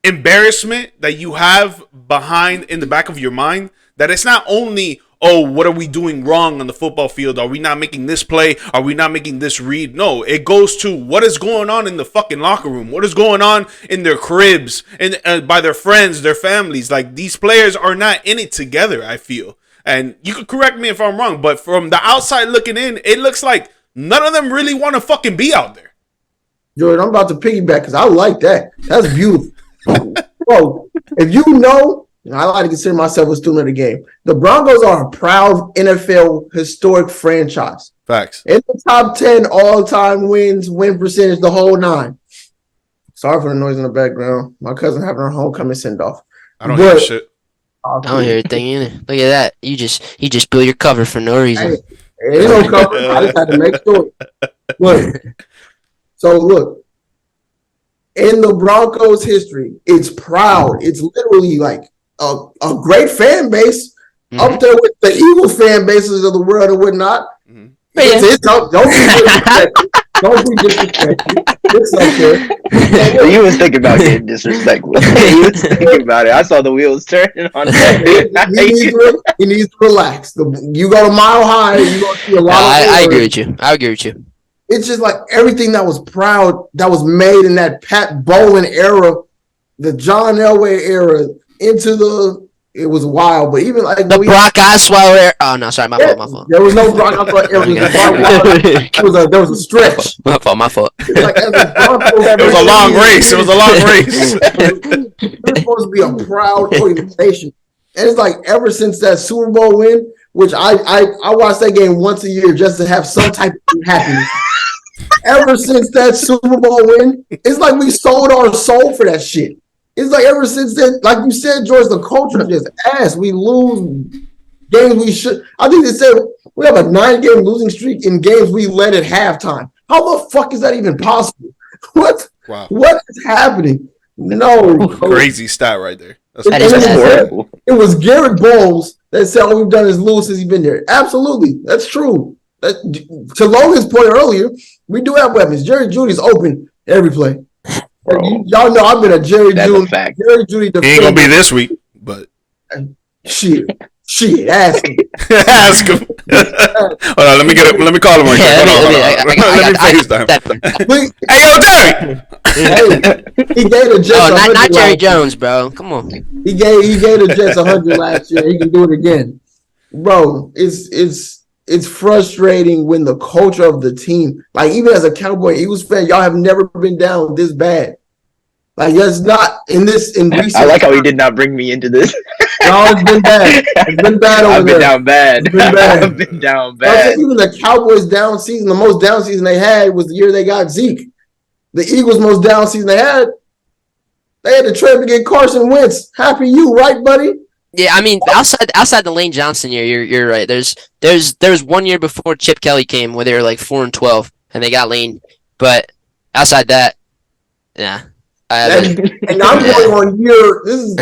embarrassment that you have in the back of your mind. That it's not only, oh, what are we doing wrong on the football field? Are we not making this play? Are we not making this read? No, it goes to what is going on in the fucking locker room. What is going on in their cribs and by their friends, their families. Like, these players are not in it together, I feel. And you could correct me if I'm wrong, but from the outside looking in, it looks like none of them really want to fucking be out there. Jordan, I'm about to piggyback because I like that. That's beautiful. Bro, if you know, I like to consider myself a student of the game. The Broncos are a proud NFL historic franchise. Facts. In the top 10 all-time win percentage, the whole 9. Sorry for the noise in the background. My cousin having her homecoming send-off. I don't hear shit. I don't hear a thing either. Look at that. You just build your cover for no reason. Hey, ain't no cover. I just had to make sure. Look. So look. In the Broncos history, it's proud. It's literally like a great fan base up there with the Eagles fan bases of the world and whatnot. Mm-hmm. Don't be disrespectful. It's okay. You was thinking about getting disrespectful. You was thinking about it. I saw the wheels turning on that. He needs to relax. You go to Mile High, you're going to see a lot of I agree with you. I agree with you. It's just like everything that was proud, that was made in that Pat Bowlen era, the John Elway era, it was wild. But even like the Brock Osweiler era. Oh no, sorry, my fault. There was no Brock Osweiler era. There was a stretch. My fault. Like, it was a long race. It was a long race. It's supposed to be a proud organization, and it's like ever since that Super Bowl win, which I watch that game once a year just to have some type of happiness. Ever since that Super Bowl win, it's like we sold our soul for that shit. It's like ever since then, like you said, George, the culture just ass. We lose games we should. I think they said we have a 9-game losing streak in games we led at halftime. How the fuck is that even possible? What? Wow. What is happening? No. Crazy stat right there. It was Garrett Bowles that said all we've done is lose since he's been there. Absolutely. That's true. To Logan's point earlier, we do have weapons. Jerry Jeudy's open every play. Y'all know I've been a Jerry Jeudy defender. He ain't gonna be this week, but shit, ask him. Ask him. Hold on, let me call him right there. Let me FaceTime. Hey, yo, Jerry. Hey, he gave the Jets not Jerry Jones, bro. Come on. He gave the Jets 100 last year. He can do it again, bro. It's frustrating when the culture of the team, like even as a Cowboy Eagles fan, y'all have never been down this bad. Like it's not in recent. I like how he did not bring me into this. No, it's been bad. It's been bad over there. I've been down bad. Even the Cowboys down season, the most down season they had was the year they got Zeke. The Eagles' most down season they had to trade to get Carson Wentz. Happy you, right, buddy? Yeah, I mean, outside the Lane Johnson year, you're right. There's 1 year before Chip Kelly came where they were like 4-12 and they got Lane, but outside that, yeah. And I'm going on year. It's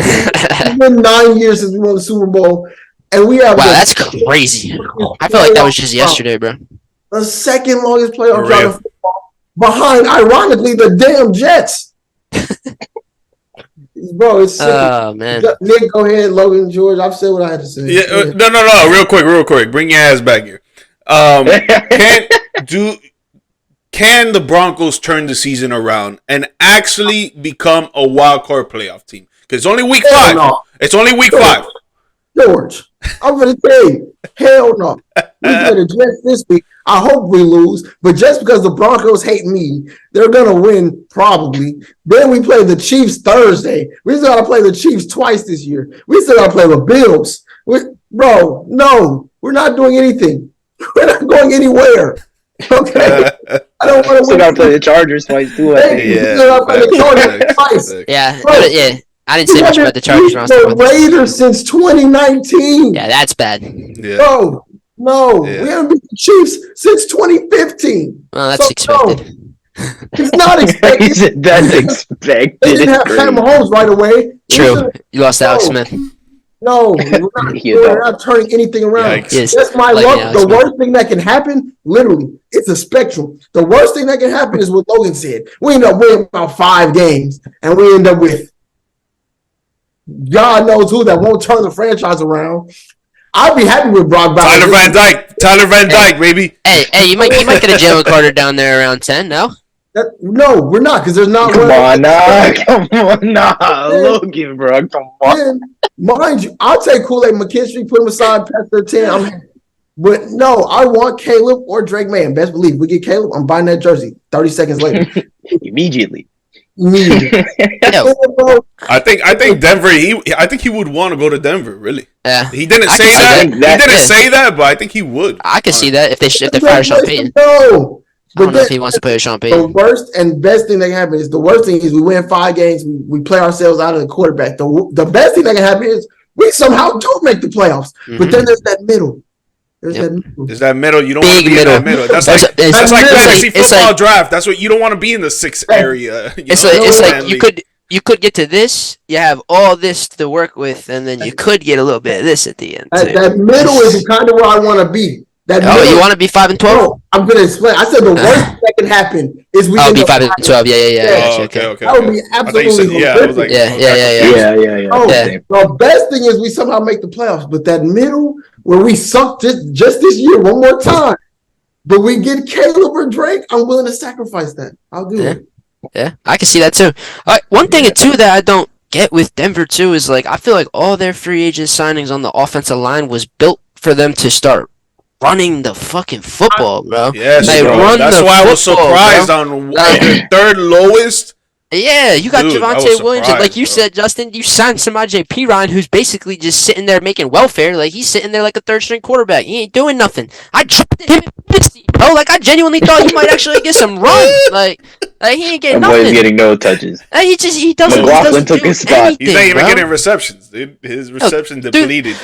been 9 years since we won the Super Bowl, and we have. Wow, that's crazy. I feel like that was just yesterday, bro. The second longest playoff drive in football, behind, ironically, the damn Jets. Bro, it's sick. Oh, man. Nick, go ahead. Logan, George, I've said what I had to say. Yeah, no. Real quick. Bring your ass back here. Can the Broncos turn the season around and actually become a wild card playoff team? Because it's only week 5. No. It's only week 5. George, I'm going to tell you, hell no. We play the Jets this week. I hope we lose, but just because the Broncos hate me, they're going to win probably. Then we play the Chiefs Thursday. We still got to play the Chiefs twice this year. We still got to play the Bills. Bro, no, we're not doing anything. We're not going anywhere. Okay. I don't want to still got to play the Chargers twice too. Yeah. Yeah. I didn't say much about the Chargers. The Raiders since 2019. Yeah, that's bad. Yeah. Bro, no. Yeah. We haven't beat the Chiefs since 2015. Well, that's expected. No. It's not expected. That's expected. They didn't have Pat Mahomes right away. True. You lost Alex Smith. No, we're not turning anything around. Yes. That's my luck. The worst thing that can happen, literally, it's a spectrum. The worst thing that can happen is what Logan said. We end up winning about 5 games, and we end up with God knows who that won't turn the franchise around. I'd be happy with Brock Bowers. Tyler Van Dyke, baby. Hey, you might get a Jalen Carter down there around 10, no? No, we're not, because there's not. Come on, Logan, bro, come on. Man, mind you, I'll take Kool-Aid McKinstry, put him aside past their 10. But no, I want Caleb or Drake May. Best believe we get Caleb, I'm buying that jersey 30 seconds later. Immediately. I think Denver. I think he would want to go to Denver. Really. Yeah. He didn't say that. He didn't say that, but I think he would. I can see that if they fire Sean Payton. No. I don't know if he wants to play with Sean Payton. The worst and best thing that can happen is we win 5 games. We play ourselves out of the quarterback. The best thing that can happen is we somehow do make the playoffs. Mm-hmm. But then there's that middle. There's that middle. You don't want to be in that middle. That's like fantasy football draft. That's what you don't want to be in the 6th area. It's like you could get to this. You have all this to work with, and then you could get a little bit of this at the end. That middle is kind of where I want to be. You want to be 5-12? No, I'm gonna explain. I said the worst that can happen is we be 5-12. Yeah. Okay. That would be absolutely horrific. Yeah. The best thing is we somehow make the playoffs, but that middle where we suck just this year one more time, but we get Caleb or Drake, I'm willing to sacrifice that. I'll do it. Yeah, I can see that too. One thing too that I don't get with Denver too is like I feel like all their free agent signings on the offensive line was built for them to start running the fucking football, bro. Yes, bro. That's why I was surprised on the 3rd lowest. Yeah, you got Javonte Williams. And like you said, Justin, you signed Samaje Perine, who's basically just sitting there making welfare. Like, he's sitting there like a 3rd-string quarterback. He ain't doing nothing. I drafted him in fantasy, bro. Like, I genuinely thought he might actually get some run. Like he ain't getting nothing. He's getting no touches. He doesn't. McLaughlin took his spot. He's not even getting receptions, dude. His reception depleted.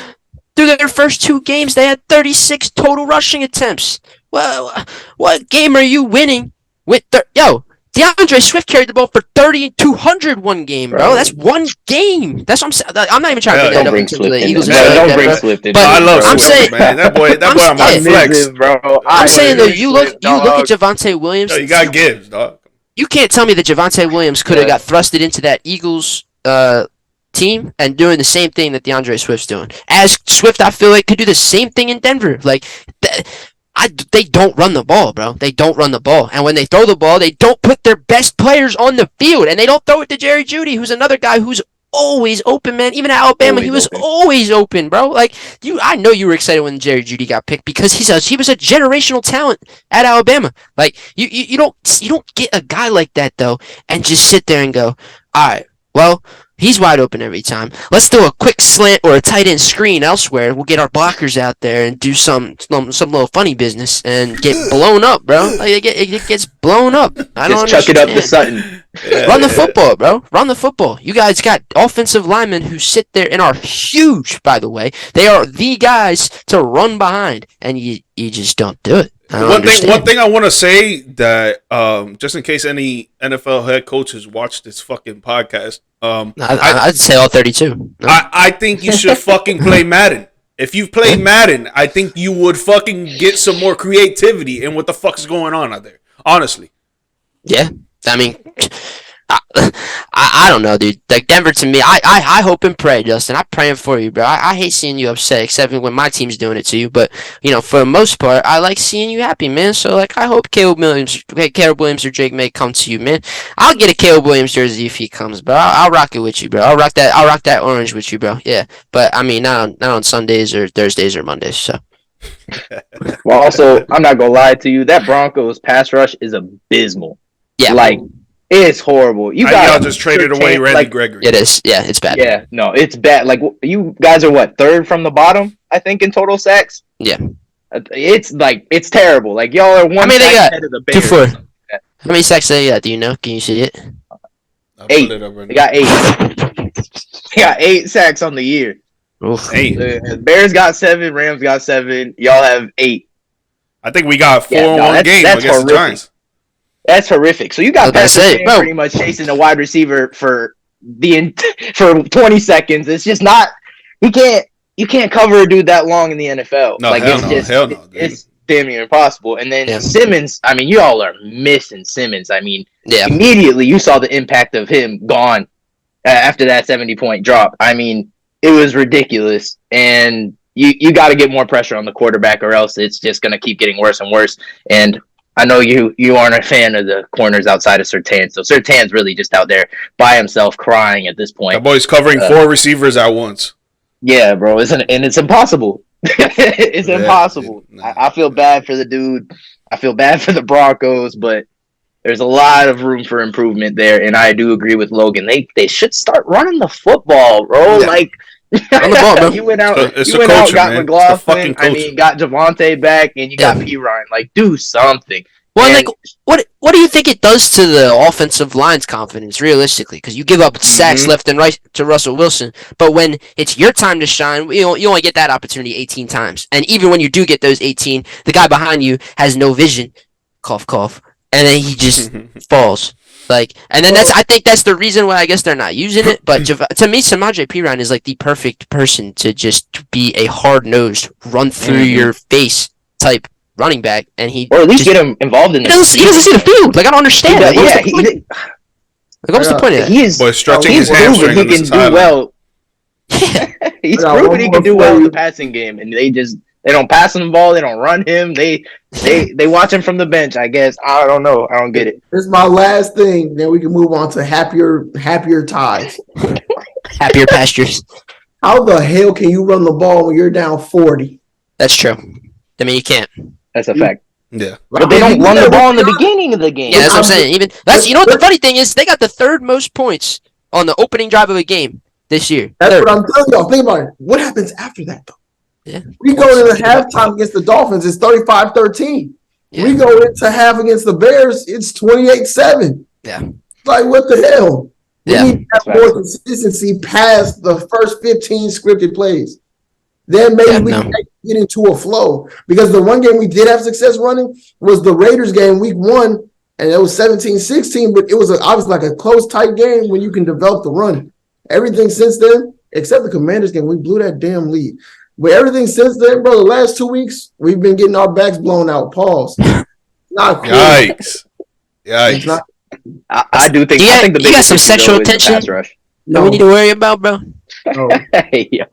Through their first 2 games, they had 36 total rushing attempts. Well, what game are you winning with? DeAndre Swift carried the ball for 3,200 one game, bro. That's one game. That's what I'm saying. I'm not even trying to bring that up into the Eagles. Don't bring Swift in. But I love Swift, man. That boy, I'm my flex, bro. I'm saying though, you look at Javonte Williams. You got Gibbs, dog. You can't tell me that Javonte Williams could have got thrusted into that Eagles team and doing the same thing that DeAndre Swift's doing. As Swift, I feel like could do the same thing in Denver. Like, they don't run the ball, bro. They don't run the ball. And when they throw the ball, they don't put their best players on the field. And they don't throw it to Jerry Jeudy, who's another guy who's always open, man. Even at Alabama, he was always open, bro. Like, I know you were excited when Jerry Jeudy got picked because he was a generational talent at Alabama. Like, you don't get a guy like that, though, and just sit there and go, all right, well, he's wide open every time. Let's do a quick slant or a tight end screen elsewhere. We'll get our blockers out there and do some little funny business and get blown up, bro. Like, it gets blown up. I don't Just chuck it up to Sutton. Run the football, bro. Run the football. You guys got offensive linemen who sit there and are huge, by the way. They are the guys to run behind, and you just don't do it. One thing I want to say that just in case any NFL head coaches watch this fucking podcast, I'd say all 32. I think you should fucking play Madden. If you play Madden, I think you would fucking get some more creativity in what the fuck is going on out there. Honestly. Yeah, I mean, I don't know, dude. Like Denver to me, I hope and pray, Justin. I'm praying for you, bro. I hate seeing you upset, except when my team's doing it to you. But for the most part, I like seeing you happy, man. So like, I hope Caleb Williams or GMike come to you, man. I'll get a Caleb Williams jersey if he comes, bro. I'll rock it with you, bro. I'll rock that orange with you, bro. Yeah, but I mean, not on Sundays or Thursdays or Mondays. So. Well, also, I'm not gonna lie to you. That Broncos pass rush is abysmal. Yeah, like. It's horrible. Y'all just traded away Randy Gregory. It is. Yeah, it's bad. Yeah, no, it's bad. Like, you guys are what, third from the bottom, I think, in total sacks? Yeah. It's terrible. Like, y'all are one sack ahead of the Bears. 2-4. How many sacks they got? Do you know? Can you see it? 8. They got 8. They got 8 sacks on the year. Oof. 8. The Bears got 7. Rams got 7. Y'all have 8. I think we got 4 in one game against the Giants. That's horrific. So you got Patrick pretty much chasing a wide receiver for 20 seconds. It's just not. You can't cover a dude that long in the NFL. No, hell no. It's damn near impossible. And then Simmons. I mean, y'all are missing Simmons. I mean, immediately you saw the impact of him gone after that 70-point drop. I mean, it was ridiculous. And you got to get more pressure on the quarterback, or else it's just going to keep getting worse and worse. And I know you aren't a fan of the corners outside of Surtain, so Surtain's really just out there by himself crying at this point. That boy's covering 4 receivers at once. Yeah, bro, and it's impossible. It's impossible. I feel bad for the dude. I feel bad for the Broncos, but there's a lot of room for improvement there, and I do agree with Logan. They should start running the football, bro. Yeah. Like. On the ball, bro. You went out, got McLaughlin. I mean, got Javonte back, and you got P. Ryan. Like, do something. Well, like, what do you think it does to the offensive line's confidence, realistically? Because you give up sacks left and right to Russell Wilson, but when it's your time to shine, you only get that opportunity 18 times. And even when you do get those 18, the guy behind you has no vision. Cough, cough. And then he just falls. Like, and then I think that's the reason why I guess they're not using it. But to me, Samaje Perine is like the perfect person to just be a hard-nosed, run-through your face type running back, and or at least get him involved in this. He doesn't see the field. Like, I don't understand. What's the point of that? He's stretching his hamstring. He can do well. Yeah, he's proven he can do well in the passing game, and they don't pass him the ball. They don't run him. They watch him from the bench, I guess. I don't know. I don't get it. This is my last thing. Then we can move on to happier ties. Happier pastures. How the hell can you run the ball when you're down 40? That's true. I mean, you can't. That's a fact. Yeah. But they don't run the ball in the beginning of the game. Yeah, that's what I'm saying. What the funny thing is, they got the 3rd most points on the opening drive of a game this year. That's what I'm telling y'all. Think about it. What happens after that, though? Yeah. We go into halftime against the Dolphins, it's 35-13. Yeah. We go into half against the Bears, it's 28-7. Yeah. Like, what the hell? We need to have more consistency past the first 15 scripted plays. Then maybe we can get into a flow. Because the one game we did have success running was the Raiders game week 1, and it was 17-16, but it was obviously like a close, tight game when you can develop the run. Everything since then, except the Commanders game, we blew that damn lead. But everything since then, bro, the last 2 weeks, we've been getting our backs blown out. Pause. Not cool. Yikes. I do think. I think the you got some sexual tension that we need to worry about, bro. No. Hey, yo.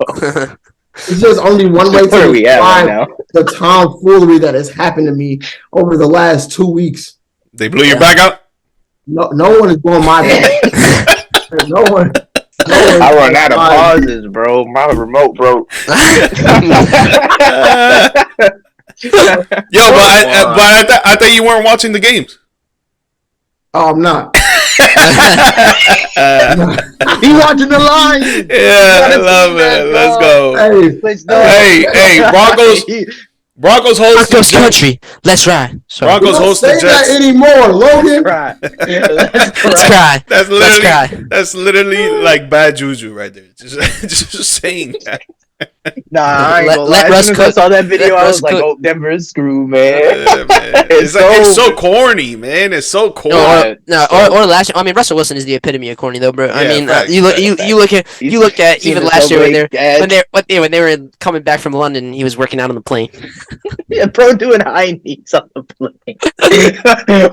It's just only one way to describe the tomfoolery that has happened to me over the last 2 weeks. They blew your back out? No one is blowing my back. No one. I run out of pauses, bro. My remote broke. Yo, but I thought you weren't watching the games. Oh, I'm not. He watching the line. Yeah, I love it. Let's go. Hey, Broncos host Broncos country. Let's ride. Broncos host the Jets. Don't say that anymore, Logan. Let's cry. That's literally like bad juju right there. Just saying that. Nah, I ain't Let- gonna let lie. As Russ soon as I cook. saw that video, Let I Russ was like, cook. "Oh, Denver's screwed, man." Man. It's so corny, man. It's so corny. Or last. I mean, Russell Wilson is the epitome of corny, though, bro. I Yeah, mean, facts, you look at Seen even the last year when subway when they were coming back from London, he was working out on the plane. Yeah, bro, doing high knees on the plane.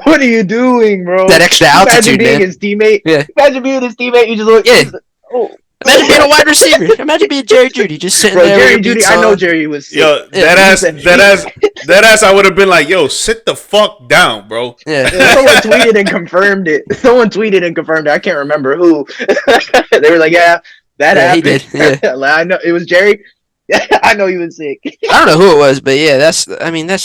What are you doing, bro? That extra Imagine altitude, being man. his teammate. Yeah. Imagine being his teammate. You just look. Yeah. Oh. Imagine being a wide receiver. Imagine being Jerry Judy, just sitting Bro, there. Jerry with your Judy. beats I know on. Jerry was sick. Yo, that ass. I would have been like, yo, sit the fuck down, bro. Yeah. Someone tweeted and confirmed it. I can't remember who. They were like, "Yeah, that happened." He did. Yeah. Like, I know it was Jerry. I know he was sick. I don't know who it was, but yeah, that's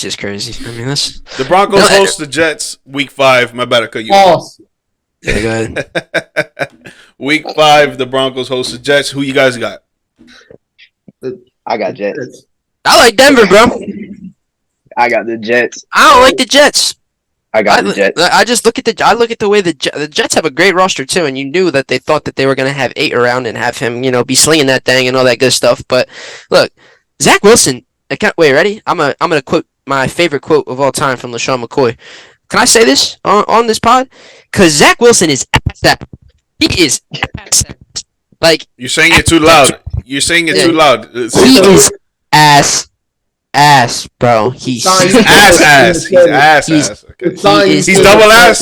just crazy. I mean, that's The Broncos host the Jets week 5. My bad, I cut you. False. yeah, go ahead. Week 5, the Broncos host the Jets. Who you guys got? I got Jets. I like Denver, bro. I got the Jets. I don't like the Jets. I got the Jets. I just look at the way the Jets have a great roster too, and you knew that they thought that they were gonna have 8 around and have him, be slinging that thing and all that good stuff. But look, Zach Wilson. Wait, ready? I'm gonna quote my favorite quote of all time from LaShawn McCoy. Can I say this on this pod? Because Zach Wilson is ass. He is ass. Like, you're saying it too loud. You're saying it too loud. He is ass, bro. He's ass. He's ass. Okay. He's double ass.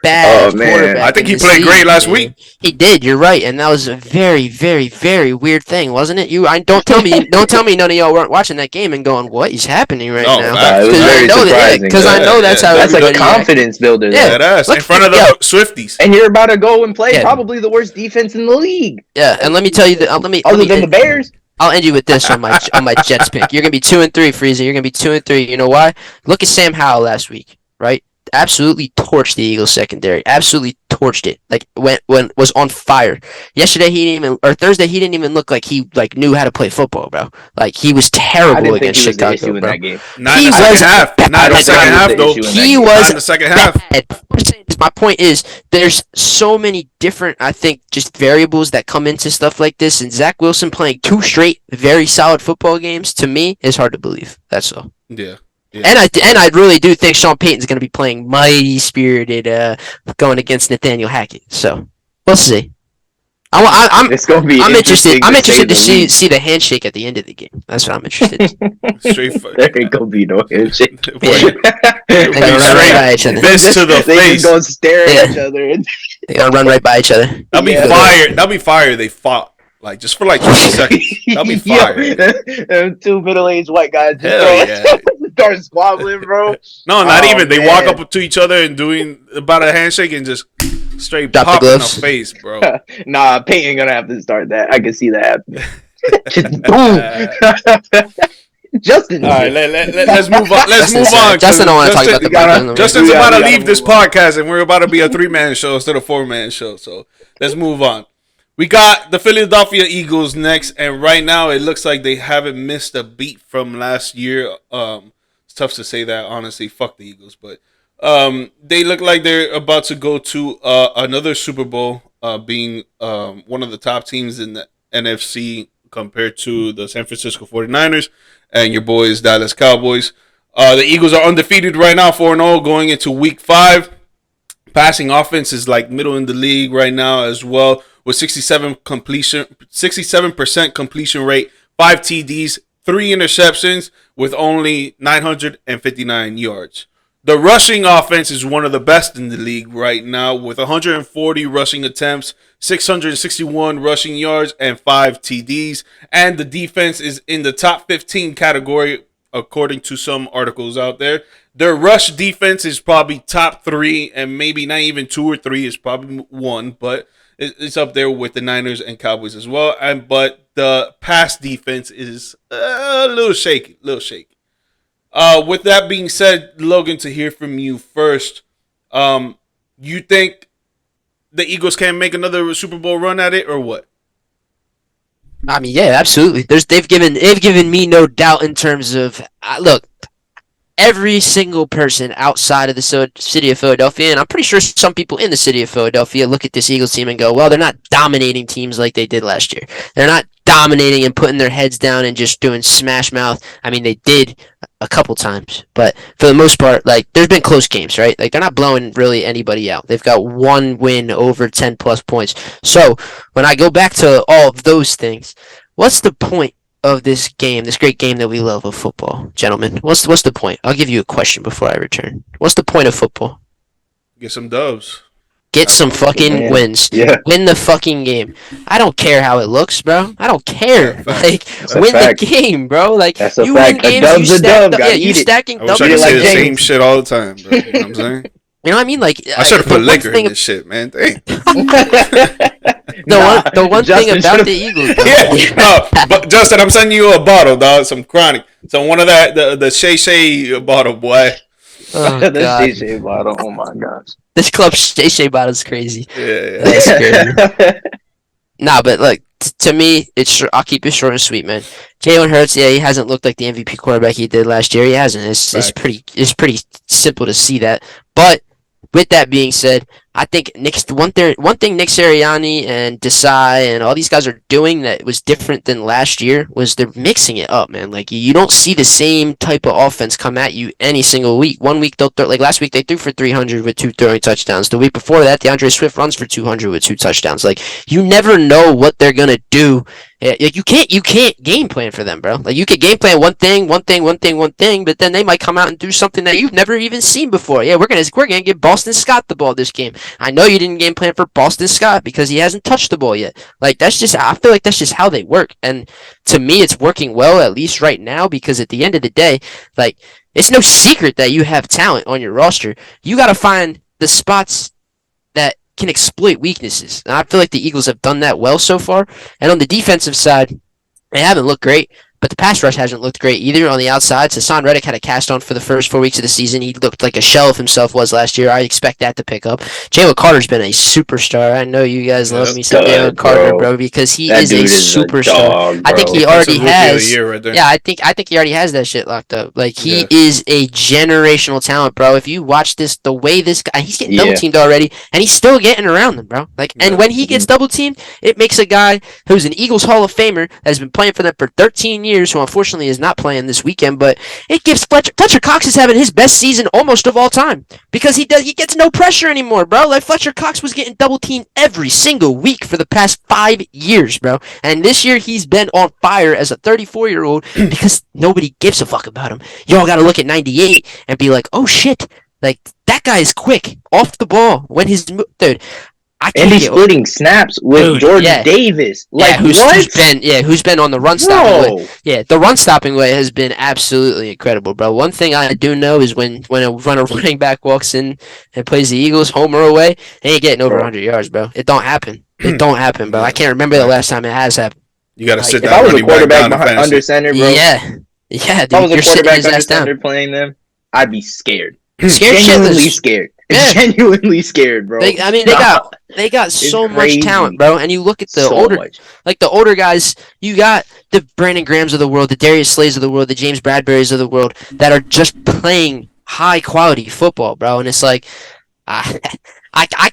Bad. Oh, man. Quarterback. I think he played great last week. He did. You're right, and that was a very, very, very weird thing, wasn't it? Don't tell me none of y'all weren't watching that game and going, "What is happening right now?" It was very surprising. Because I know that's how that's like a everybody confidence builder. Yeah. That ass in front of the Swifties. And you're about to go and play probably the worst defense in the league. Yeah, and let me tell you that. Other than the Bears. I'll end you with this on my Jets pick. You're gonna be 2-3, Frazier. You're gonna be 2-3. You know why? Look at Sam Howell last week, right? Absolutely torched the Eagles secondary. Absolutely torched it. Like when was on fire. Yesterday Thursday he didn't even look like he knew how to play football, bro. Like he was terrible against Chicago, bro. Not in the second half. Not in the second half, though. He was not in the second half. My point is, there's so many different, I think, just variables that come into stuff like this, and Zach Wilson playing 2 straight very solid football games, to me, is hard to believe. That's all. Yeah. And I really do think Sean Payton's going to be playing mighty spirited, going against Nathaniel Hackett. So we'll see. I'm interested. I'm interested to see the handshake at the end of the game. That's what I'm interested in. There ain't gonna be no handshake. They're gonna run right by each other. Fist to the face. They gonna stare at each other. They're gonna run right by each other. That'll be fire. That'll be fire. They fought just for 20 seconds. That'll be fire. Them 2 middle-aged white guys just start squabbling, bro. No, not even. They walk up to each other and doing about a handshake and just straight drop pop the in gloves. the face, bro. Nah, Peyton gonna have to start that. I can see that happening. Just boom. Justin. All right, let's move on. Let's move on. Justin don't want to talk about the Broncos. Justin's about to leave this podcast, and we're about to be a 3-man show instead of 4-man show. So let's move on. We got the Philadelphia Eagles next, and right now it looks like they haven't missed a beat from last year. It's tough to say that, honestly. Fuck the Eagles, but they look like they're about to go to another Super Bowl, being one of the top teams in the NFC compared to the San Francisco 49ers and your boys Dallas Cowboys. The Eagles are undefeated right now, 4-0 going into week 5. Passing offense is middle in the league right now as well, with 67% completion rate, 5 TDs, 3 interceptions with only 959 yards. The rushing offense is one of the best in the league right now, with 140 rushing attempts, 661 rushing yards, and 5 TDs. And the defense is in the top 15 category, according to some articles out there. Their rush defense is probably top 3, and maybe not even 2 or 3 is probably 1, but it's up there with the Niners and Cowboys as well. But the pass defense is a little shaky. With that being said, Logan, to hear from you first, you think the Eagles can make another Super Bowl run at it, or what? I mean, yeah, absolutely. They've given me no doubt in terms of look. every single person outside of the city of Philadelphia, and I'm pretty sure some people in the city of Philadelphia look at this Eagles team and go, well, they're not dominating teams like they did last year. They're not dominating and putting their heads down and just doing smash mouth. I mean, they did a couple times, but for the most part, like, there's been close games, right? Like, they're not blowing really anybody out. They've got one win over 10 plus points. So when I go back to all of those things, what's the point of this game, this great game that we love of football, gentlemen? What's the point? I'll give you a question before I return. What's the point of football? Get some doves. Get some fucking wins. Yeah. Win the fucking game. I don't care how it looks, bro. I don't care. Like, win the game, bro. Like, that's a you fact. win games, A dub's you a dub. stack, Gotta you eat it. stacking I wish doubles. I could say like the same James. shit all the time, bro. You know what I'm saying? You know what I mean? Like, I should have put the liquor one thing- in this shit, man. Dang. The one thing Justin about should've- the Eagles, bro. Yeah, no, but Justin, I'm sending you a bottle, dog. Some chronic. So one of the Shay bottle, boy. Oh, The God. DJ bottle. Oh my gosh. This club Shay bottle is crazy. Yeah. That's crazy. Nah, but like to me, I'll keep it short and sweet, man. Jalen Hurts, yeah, he hasn't looked like the MVP quarterback he did last year. He hasn't. It's pretty simple to see that. But with that being said, I think one thing Nick Sirianni and Desai and all these guys are doing that was different than last year was they're mixing it up, man. Like, you don't see the same type of offense come at you any single week. One week they'll throw, like last week they threw for 300 with 2 throwing touchdowns. The week before that, DeAndre Swift runs for 200 with 2 touchdowns. Like, you never know what they're gonna do. Like, you can't game plan for them, bro. Like, you could game plan one thing, but then they might come out and do something that you've never even seen before. Yeah, we're gonna give Boston Scott the ball this game. I know you didn't game plan for Boston Scott because he hasn't touched the ball yet. Like, I feel like that's just how they work. And to me, it's working well, at least right now, because at the end of the day, like, it's no secret that you have talent on your roster. You got to find the spots that can exploit weaknesses. And I feel like the Eagles have done that well so far. And on the defensive side, they haven't looked great. But the pass rush hasn't looked great either on the outside. Hassan Reddick had a cast on for the first 4 weeks of the season. He looked like a shell of himself was last year. I expect that to pick up. Jalen Carter's been a superstar. I know you guys love me some Jalen Carter, bro, because he is a superstar. I think he already has. Yeah, I think he already has that shit locked up. Like, he is a generational talent, bro. If you watch the way this guy, he's getting double teamed already, and he's still getting around them, bro. Like, and when he gets double teamed, it makes a guy who's an Eagles Hall of Famer that has been playing for them for 13 years, who unfortunately is not playing this weekend, but it gives Fletcher Cox is having his best season almost of all time because he gets no pressure anymore, bro. Like, Fletcher Cox was getting double teamed every single week for the past 5 years, bro. And this year he's been on fire as a 34-year-old because nobody gives a fuck about him. Y'all got to look at 98 and be like, oh shit, like, that guy is quick off the ball when his dude. And he's splitting snaps with Jordan Davis. Like, who's been on the run stopping way. Yeah, the run stopping way has been absolutely incredible, bro. One thing I do know is when a running back walks in and plays the Eagles home or away, they ain't getting over 100 yards, bro. It don't happen. It don't happen, bro. I can't remember the last time it has happened. You got to sit if down. I was a quarterback under center, bro. Yeah, dude, if I was a quarterback under center playing them, I'd be scared. Genuinely scared. Yeah. Genuinely scared, bro. They got so much talent, bro. And you look at the older guys, you got the Brandon Grahams of the world, the Darius Slays of the world, the James Bradburys of the world that are just playing high quality football, bro. And it's like, I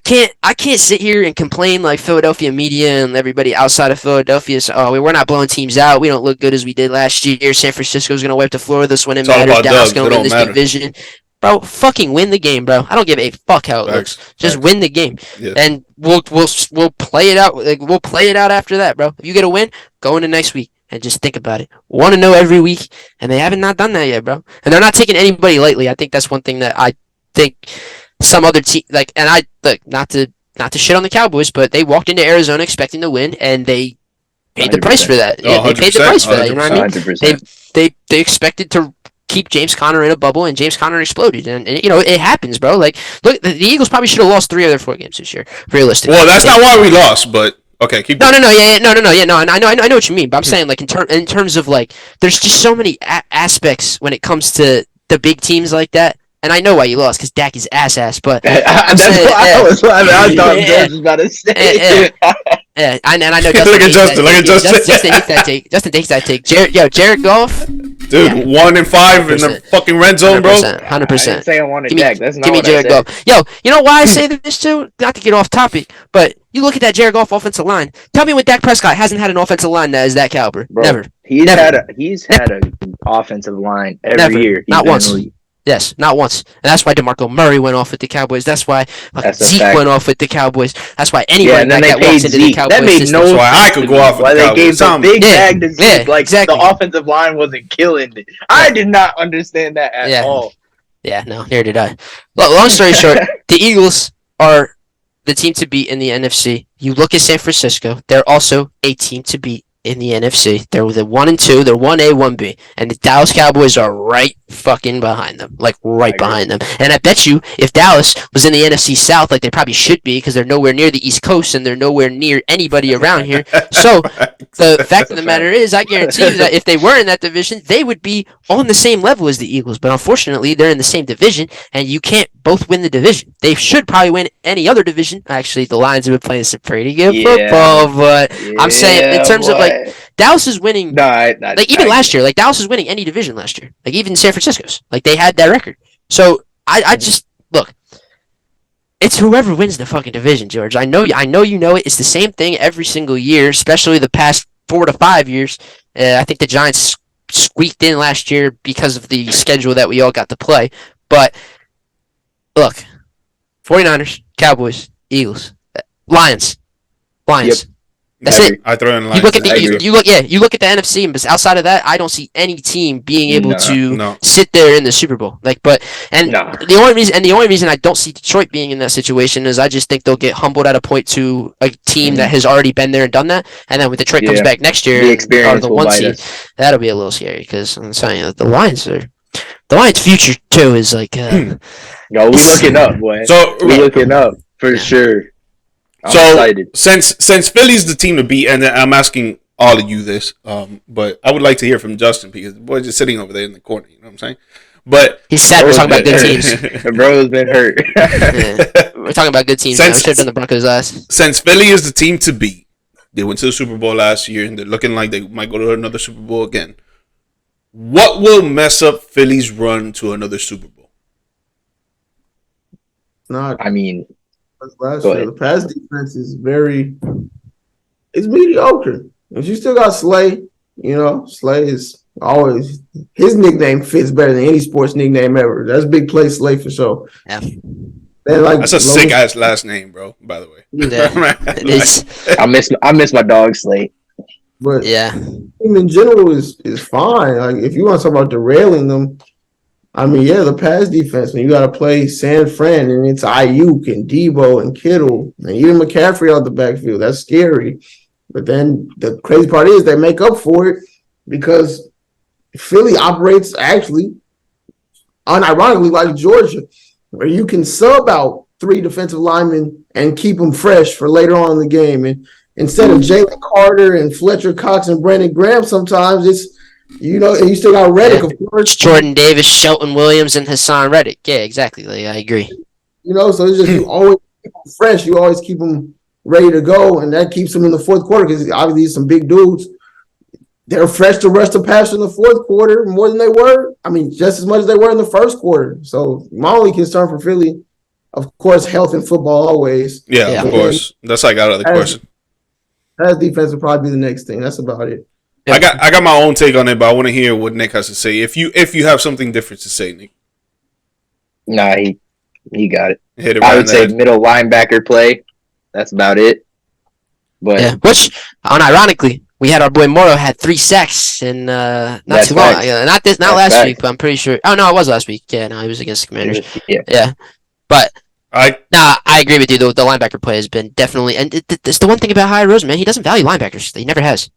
can't sit here and complain like Philadelphia media and everybody outside of Philadelphia. So, we're not blowing teams out. We don't look good as we did last year. San Francisco's gonna wipe the floor with us when it matters. Dallas gonna win this division. Bro, fucking win the game, bro. I don't give a fuck how it looks. Just win the game, and we'll play it out. Like, we'll play it out after that, bro. If you get a win, go into next week and just think about it. 1-0 every week, and they haven't not done that yet, bro. And they're not taking anybody lightly. I think that's one thing that I think some other team not to shit on the Cowboys, but they walked into Arizona expecting to win, and they paid the price for that. Yeah, they paid the price for that. You know what I mean? 100%. They expected to keep James Conner in a bubble, and James Conner exploded. And you know, it happens, bro. Like, look, the Eagles probably should have lost 3 of their 4 games this year, realistically. Well, that's not why we lost, but okay, keep going. No, I know what you mean, but I'm saying, like, in terms of, like, there's just so many aspects when it comes to the big teams like that. And I know why you lost, because Dak is ass, but that's what I thought George was about to say. Yeah, and I know Justin. Look at Justin. Justin hates that take. Justin takes that take. Jared Goff Dude, 1 and 5 in the fucking red zone, bro. 100%. I didn't say I wanted Dak. That's not give me what Jared I said. Goff. Yo, you know why I say this too? Not to get off topic, but you look at that Jared Goff offensive line. Tell me when Dak Prescott hasn't had an offensive line that is that caliber. Bro, Never. He's had an offensive line every year. Not once. Yes, not once. And that's why DeMarco Murray went off with the Cowboys. That's why Zeke went off with the Cowboys. That's why anyone that walks into the Cowboys system. That's why I could go off with the Cowboys. They gave the big bag to Zeke. Like, exactly. the offensive line wasn't killing it. I did not understand that at all. Yeah, no, neither did I. Well, long story short, the Eagles are the team to beat in the NFC. You look at San Francisco, they're also a team to beat in the NFC. They're the 1 and 2. They're 1A, 1B. And the Dallas Cowboys are right fucking behind them. Like, right behind them. And I bet you, if Dallas was in the NFC South, like they probably should be, because they're nowhere near the East Coast and they're nowhere near anybody around here. So, the fact of the matter is, I guarantee you that if they were in that division, they would be on the same level as the Eagles. But unfortunately, they're in the same division, and you can't both win the division. They should probably win any other division. Actually, the Lions have been playing some pretty good football, but I'm saying, in terms of, like, Dallas is winning. Even last year, like Dallas is winning any division last year. Like even San Francisco's, like they had that record. So I just look. It's whoever wins the fucking division, George. I know you know it. It's the same thing every single year, especially the past 4 to 5 years. I think the Giants squeaked in last year because of the schedule that we all got to play. But look, 49ers, Cowboys, Eagles, Lions. Yep. That's it. I throw in Lions. You look at the NFC, but outside of that, I don't see any team being able to sit there in the Super Bowl. The only reason I don't see Detroit being in that situation is I just think they'll get humbled at a point to a team that has already been there and done that. And then when Detroit comes back next year, the experience the one seed, that'll be a little scary because I'm telling you, the Lions future too is like. Yo, we looking up, boy. So we looking up for sure. I'm excited. Since Philly's the team to beat, and I'm asking all of you this, but I would like to hear from Justin because the boy's just sitting over there in the corner. You know what I'm saying? But he's sad. We're talking about good teams. Bro's been hurt. We're talking about good teams. We should have done the Broncos last. Since Philly is the team to beat, they went to the Super Bowl last year, and they're looking like they might go to another Super Bowl again. What will mess up Philly's run to another Super Bowl? Last year, the pass defense is it's mediocre. But you still got Slay. You know, Slay is always his nickname fits better than any sports nickname ever. That's big play Slay for sure. Yeah. That's a sick ass last name, bro. By the way, I miss my dog Slay. But yeah, in general is fine. Like if you want to talk about derailing them. I mean, the pass defense, when you got to play San Fran and it's Ayuk and Debo and Kittle and even McCaffrey out the backfield, that's scary. But then the crazy part is they make up for it because Philly operates actually unironically like Georgia, where you can sub out 3 defensive linemen and keep them fresh for later on in the game. And instead of Jalen Carter and Fletcher Cox and Brandon Graham, sometimes it's and you still got Reddick, of course. Jordan Davis, Shelton Williams, and Hassan Reddick. Yeah, exactly. Like, I agree. So it's just you always keep them fresh. You always keep them ready to go, and that keeps them in the fourth quarter because obviously some big dudes. They're fresh to rush the pass in the fourth quarter more than they were. I mean, just as much as they were in the first quarter. So my only concern for Philly, of course, health in football always. Yeah, of course. That's like out of the question. Pass defense will probably be the next thing. That's about it. I got my own take on it, but I want to hear what Nick has to say. If you have something different to say, Nick. Nah, he got it. I would say middle linebacker play. That's about it. But which, unironically, we had our boy Morrow had 3 sacks in not too long. Not last week, but I'm pretty sure. Oh no, it was last week. Yeah, no, he was against the Commanders. Yeah. But I agree with you. The linebacker play has been definitely, and it's the one thing about High Rosen, man. He doesn't value linebackers. He never has.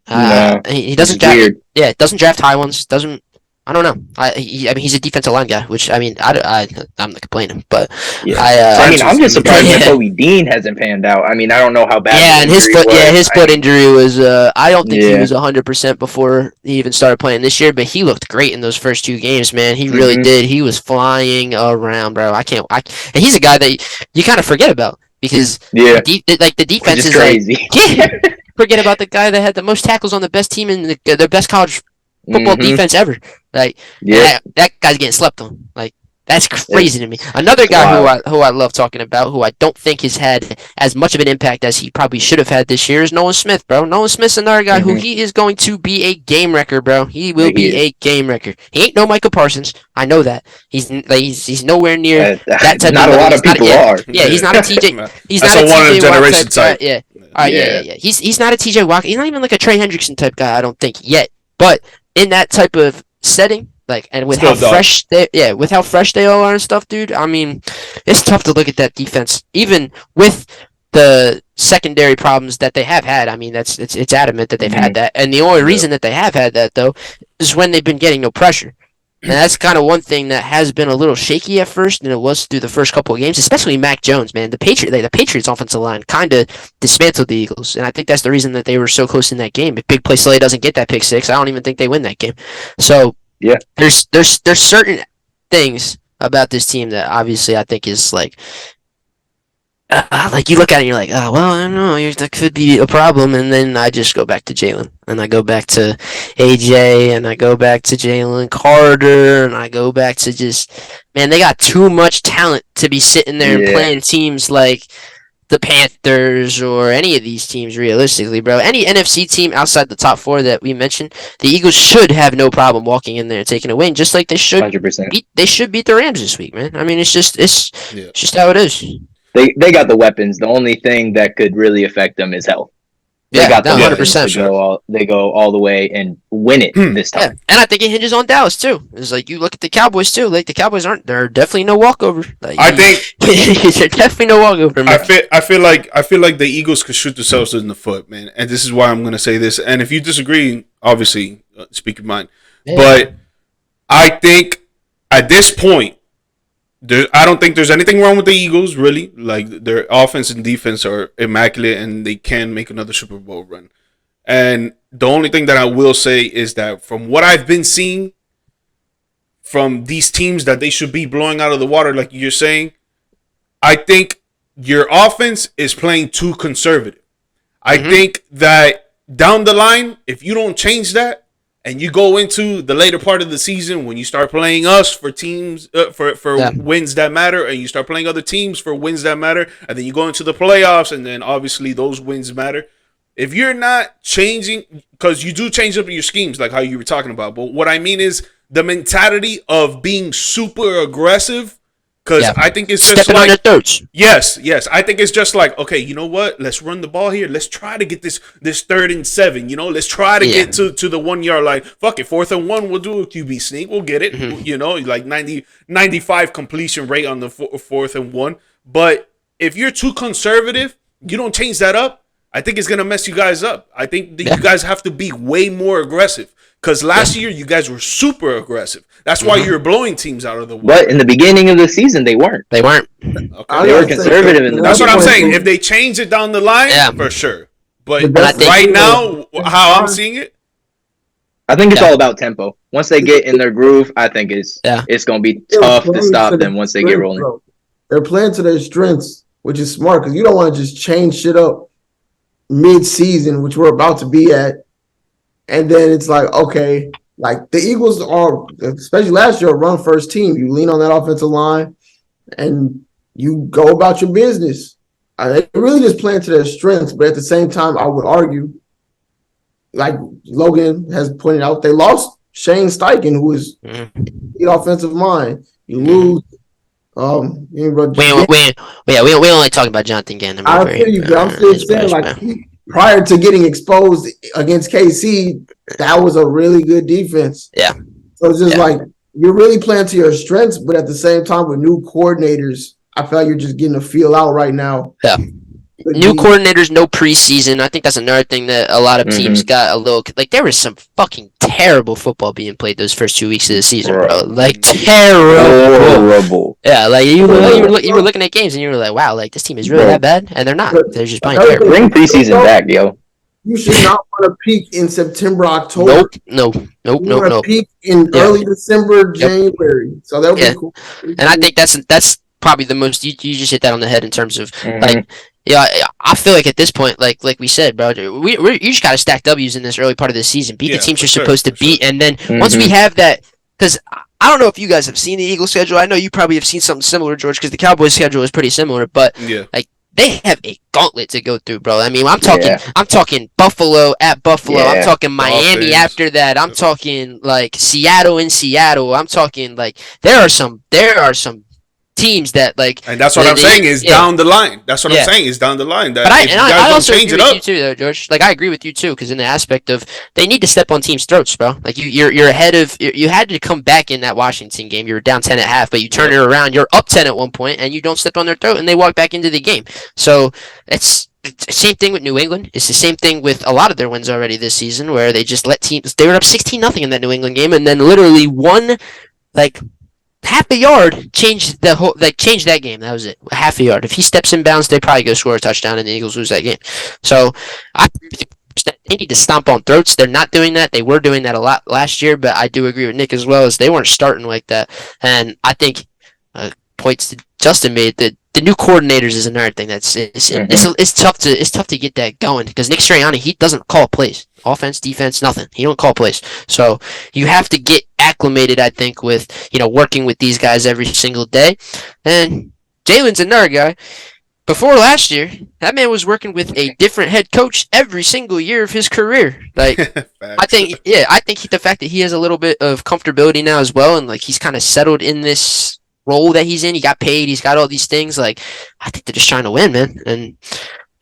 He doesn't draft. Weird. Yeah, doesn't draft high ones. Doesn't. I don't know. I mean, he's a defensive line guy, which I'm not complaining, but I'm just surprised that Kobe Dean hasn't panned out. I mean, I don't know how bad. Yeah, and his foot injury was. I don't think he was 100% before he even started playing this year, but he looked great in those first 2 games, man. He really did. He was flying around, bro. And he's a guy that you kind of forget about because the defense is crazy. Forget about the guy that had the most tackles on the best team in the best college football defense ever. Like, Yeah. that guy's getting slept on. Like, that's crazy to me. Another guy who I love talking about, who I don't think has had as much of an impact as he probably should have had this year, is Nolan Smith, bro. Nolan Smith's another guy who he is going to be a game wrecker, bro. He will be a game wrecker. He ain't no Michael Parsons. I know that. He's nowhere near that type. Not a lot of people are. Yeah, he's not a TJ. He's That's not a one in a generation type. Yeah. Yeah. He's not a TJ Watt. He's not even like a Trey Hendrickson type guy, I don't think yet. But in that type of setting, like, and with how fresh they all are and stuff, dude. I mean, it's tough to look at that defense, even with the secondary problems that they have had. I mean, it's adamant that they've had that, and the only reason that they have had that though is when they've been getting no pressure. And that's kind of one thing that has been a little shaky at first, and it was through the first couple of games, especially Mac Jones, man. The Patriots offensive line kind of dismantled the Eagles, and I think that's the reason that they were so close in that game. If Big Play Slay doesn't get that pick six, I don't even think they win that game. So yeah, there's certain things about this team that obviously I think is like you look at it and you're like, oh, well, I don't know, that could be a problem. And then I just go back to Jalen, and I go back to AJ, and I go back to Jalen Carter, and I go back to just, man, they got too much talent to be sitting there and playing teams like the Panthers or any of these teams, realistically, bro. Any NFC team outside the top four that we mentioned, the Eagles should have no problem walking in there and taking a win, just like they should. 100%. They should beat the Rams this week, man. I mean, it's just how it is. They got the weapons. The only thing that could really affect them is health. They got the 100%. They go all the way and win it this time. Yeah. And I think it hinges on Dallas too. It's like you look at the Cowboys too. Like the Cowboys they're definitely no walkover. Like, I think they're definitely no walkover. Man. I feel like the Eagles could shoot themselves in the foot, man. And this is why I'm gonna say this. And if you disagree, obviously speak your mind. Yeah. But I think at this point, I don't think there's anything wrong with the Eagles, really. Like, their offense and defense are immaculate, and they can make another Super Bowl run. And the only thing that I will say is that from what I've been seeing from these teams that they should be blowing out of the water, like you're saying, I think your offense is playing too conservative. I think that down the line, if you don't change that, and you go into the later part of the season when you start playing us for teams for wins that matter, and you start playing other teams for wins that matter, and then you go into the playoffs, and then obviously those wins matter. If you're not changing, because you do change up your schemes, like how you were talking about, but what I mean is the mentality of being super aggressive. Because I think it's just stepping on their throats. Yes. I think it's just like, okay, you know what? Let's run the ball here. Let's try to get this 3rd and 7. You know, let's try to get to the 1 yard line. Fuck it, 4th and 1. We'll do a QB sneak. We'll get it. You know, like 95 completion rate on the 4th and 1. But if you're too conservative, you don't change that up. I think it's gonna mess you guys up. I think that you guys have to be way more aggressive. Because last year you guys were super aggressive. That's why you were blowing teams out of the water. But in the beginning of the season, they weren't. They weren't. Okay. They were conservative. That's what I'm saying. If they change it down the line, for sure. But right now, how I'm seeing it, I think it's all about tempo. Once they get in their groove, I think it's going to be tough to stop them once they get rolling. Bro. They're playing to their strengths, which is smart because you don't want to just change shit up mid-season, which we're about to be at. And then it's like, okay, like the Eagles are, especially last year, a run-first team. You lean on that offensive line, and you go about your business. They really just playing to their strengths, but at the same time, I would argue, like Logan has pointed out, they lost Shane Steichen, who is the offensive mind. You lose. We only talk about Jonathan Gannon. I feel you, but I'm still saying, like, prior to getting exposed against KC, that was a really good defense. Yeah. So it's just like you're really playing to your strengths, but at the same time with new coordinators, I feel like you're just getting a feel out right now. Yeah. New coordinators, no preseason. I think that's another thing that a lot of teams got a little like. There was some fucking terrible football being played those first 2 weeks of the season, bro. Like terrible. Yeah, like you were looking at games and you were like, wow, like this team is really that bad, and they're not. They're just playing terrible. Bring preseason back, yo. You should not want to peak in September, October. Nope. You want to peak in early December, January. So that would be cool. And I think that's probably the most. You just hit that on the head in terms of like. Yeah, I feel like at this point, like we said, bro, you just gotta stack W's in this early part of the season. Beat the teams you're supposed to beat, and then once we have that because I don't know if you guys have seen the Eagles schedule. I know you probably have seen something similar, George, because the Cowboys schedule is pretty similar. But like they have a gauntlet to go through, bro. I mean, I'm talking Buffalo at Buffalo. I'm talking Miami after that. I'm talking like Seattle in Seattle. I'm talking like there are some teams that like, and that's what I'm saying is down the line. That's what I'm saying is down the line. That but I also agree with you too, though, George. Like I agree with you too, because in the aspect of they need to step on teams' throats, bro. Like you're ahead of. You had to come back in that Washington game. You were down 10 at half, but you turn it around. You're up 10 at one point, and you don't step on their throat, and they walk back into the game. So it's the same thing with New England. It's the same thing with a lot of their wins already this season, where they just let teams. They were up 16-0 in that New England game, and then literally won like. Half a yard changed that game. That was it. Half a yard. If he steps in bounds, they probably go score a touchdown, and the Eagles lose that game. So they need to stomp on throats. They're not doing that. They were doing that a lot last year, but I do agree with Nick as well, as they weren't starting like that. And I think points that Justin made, that the new coordinators is another thing that's it's tough to get that going, because Nick Sirianni, he doesn't call plays. Offense, defense, nothing. He don't call plays. So you have to get acclimated, I think, with working with these guys every single day. And Jalen's another guy. Before last year, that man was working with a different head coach every single year of his career. Like I think the fact that he has a little bit of comfortability now as well, and like he's kind of settled in this role that he's in. He got paid. He's got all these things. Like I think they're just trying to win, man. And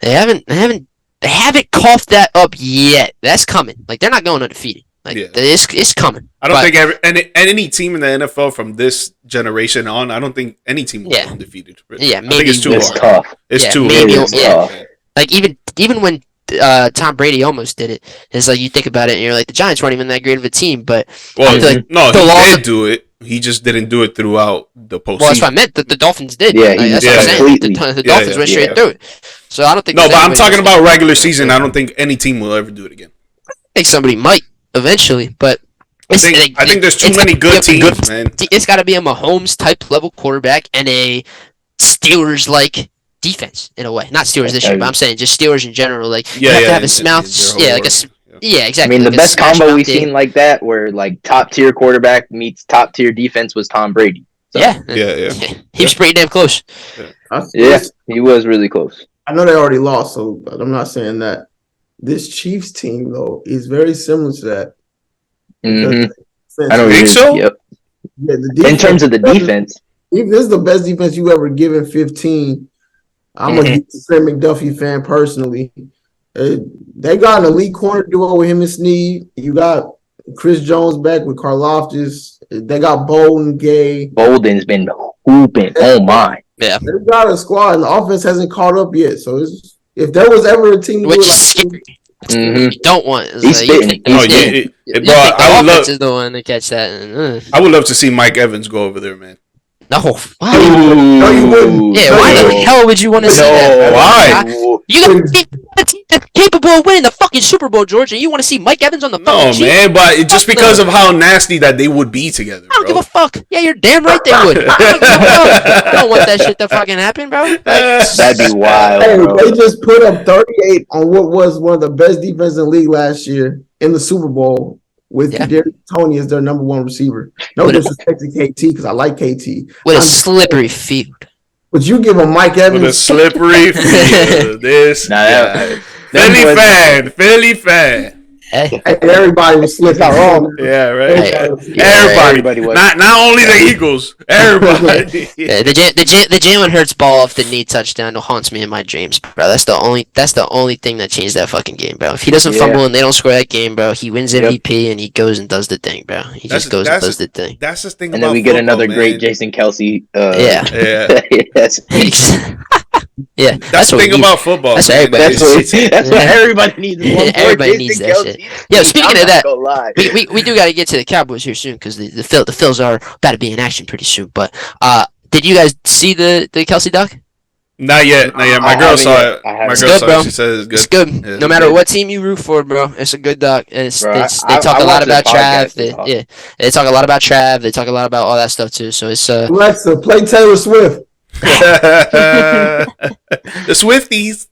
they haven't coughed that up yet. That's coming. Like they're not going undefeated. Like it's coming. I don't think any team in the NFL from this generation on, I don't think any team will go undefeated. Really. Yeah, maybe I think it's too hard. Tough. It's too hard. Tough. Like even when Tom Brady almost did it, it's like you think about it and you're like, the Giants weren't even that great of a team, but he did do it. He just didn't do it throughout the postseason. Well, that's what I meant. The Dolphins did. Yeah, that's what I'm saying. The Dolphins went straight through it. So I don't think. No, but I'm talking about regular season. I don't think any team will ever do it again. I think somebody might eventually, but I think there's too many good teams, man. It's got to be a Mahomes type level quarterback and a Steelers like defense in a way. Not Steelers this year, but I'm saying just Steelers in general. Like you have to have a smash. Yeah, exactly. I mean, the best combo we've seen like that, where like top tier quarterback meets top tier defense, was Tom Brady. So. Yeah. He was pretty damn close. Yeah, he was really close. I know they already lost, so I'm not saying that. This Chiefs team, though, is very similar to that. I don't think so. Yep. Yeah, the defense, in terms of the defense, if this is the best defense you ever given 15. I'm a Trey McDuffie fan personally. They got an elite corner duo with him and Snead. You got Chris Jones back with Karlaftis. They got Bolden, Gay. Bolden's been hooping. Oh my! Yeah, they got a squad, and the offense hasn't caught up yet. So if there was ever a team, which is scary. You don't want. He's spitting. The offense is the one to catch that. I would love to see Mike Evans go over there, man. No, why? No, you wouldn't. Yeah, why the hell would you want to see that? Why? You got a team that's capable of winning the fucking Super Bowl, George, and you want to see Mike Evans on the fucking team? No, man, but just because of how nasty that they would be together. I don't give a fuck. Yeah, you're damn right they would. I don't want that shit to fucking happen, bro. Like, that'd be wild. Hey, bro. They just put up 38 on what was one of the best defenses in the league last year in the Super Bowl. With Kadarius Toney as their number one receiver. No disrespect to KT, because I like KT. With a slippery field. But you give him Mike Evans. With a slippery field. Philly fan. Hey, everybody was slipping wrong. Yeah, right. Everybody was. Not only the Eagles. Everybody. The Jalen Hurts ball off the knee touchdown haunts me in my dreams, bro. That's the only thing that changed that fucking game, bro. If he doesn't fumble and they don't score that game, bro, he wins MVP and he goes and does the thing, bro. He just goes and does the thing. That's the thing. And then we get another great Jason Kelce. Yes. Yeah, that's the thing about football. That's what everybody needs. Everybody needs that shit. Yeah, speaking of that, we do got to get to the Cowboys here soon, because the Phils are about to be in action pretty soon. But did you guys see the Kelce doc? Not yet. My girl saw it. My girl saw it. She says it's good. It's good. Yeah, no matter what team you root for, bro, it's a good doc. They talk a lot about Trav. They talk a lot about Trav. They talk a lot about all that stuff too. So it's Alexa, play Taylor Swift. The Swifties.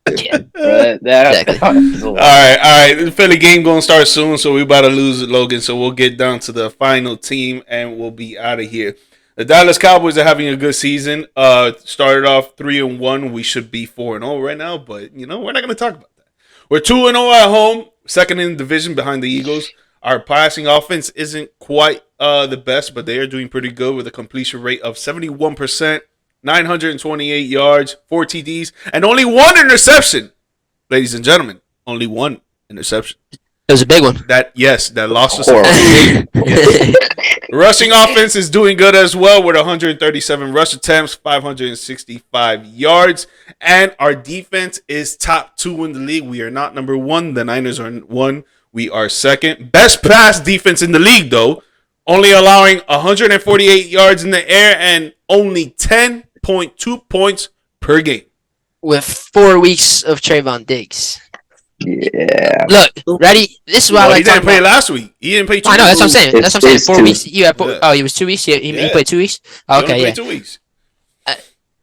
Yeah, Exactly. All right. The Philly game gonna start soon, so we about to lose Logan. So we'll get down to the final team, and we'll be out of here. The Dallas Cowboys are having a good season. Started off 3-1. We should be 4-0 right now, but we're not gonna talk about that. We're 2-0 at home, second in the division behind the Eagles. Our passing offense isn't quite the best, but they are doing pretty good with a completion rate of 71%, 928 yards, 4 TDs, and only 1 interception. Ladies and gentlemen, only 1 interception. It was a big one. That lost us. The rushing offense is doing good as well with 137 rush attempts, 565 yards, and our defense is top 2 in the league. We are not number 1. The Niners are 1. We are second. Best pass defense in the league, though, only allowing 148 yards in the air and only 10.2 points per game. With 4 weeks of Trayvon Diggs. Yeah. Look, ready? This is what I like. He didn't play last week. He didn't play 2 weeks. I know. That's what I'm saying. That's what I'm saying. 4 weeks. Yeah. Oh, he was 2 weeks. He played 2 weeks. Okay, yeah. 2 weeks.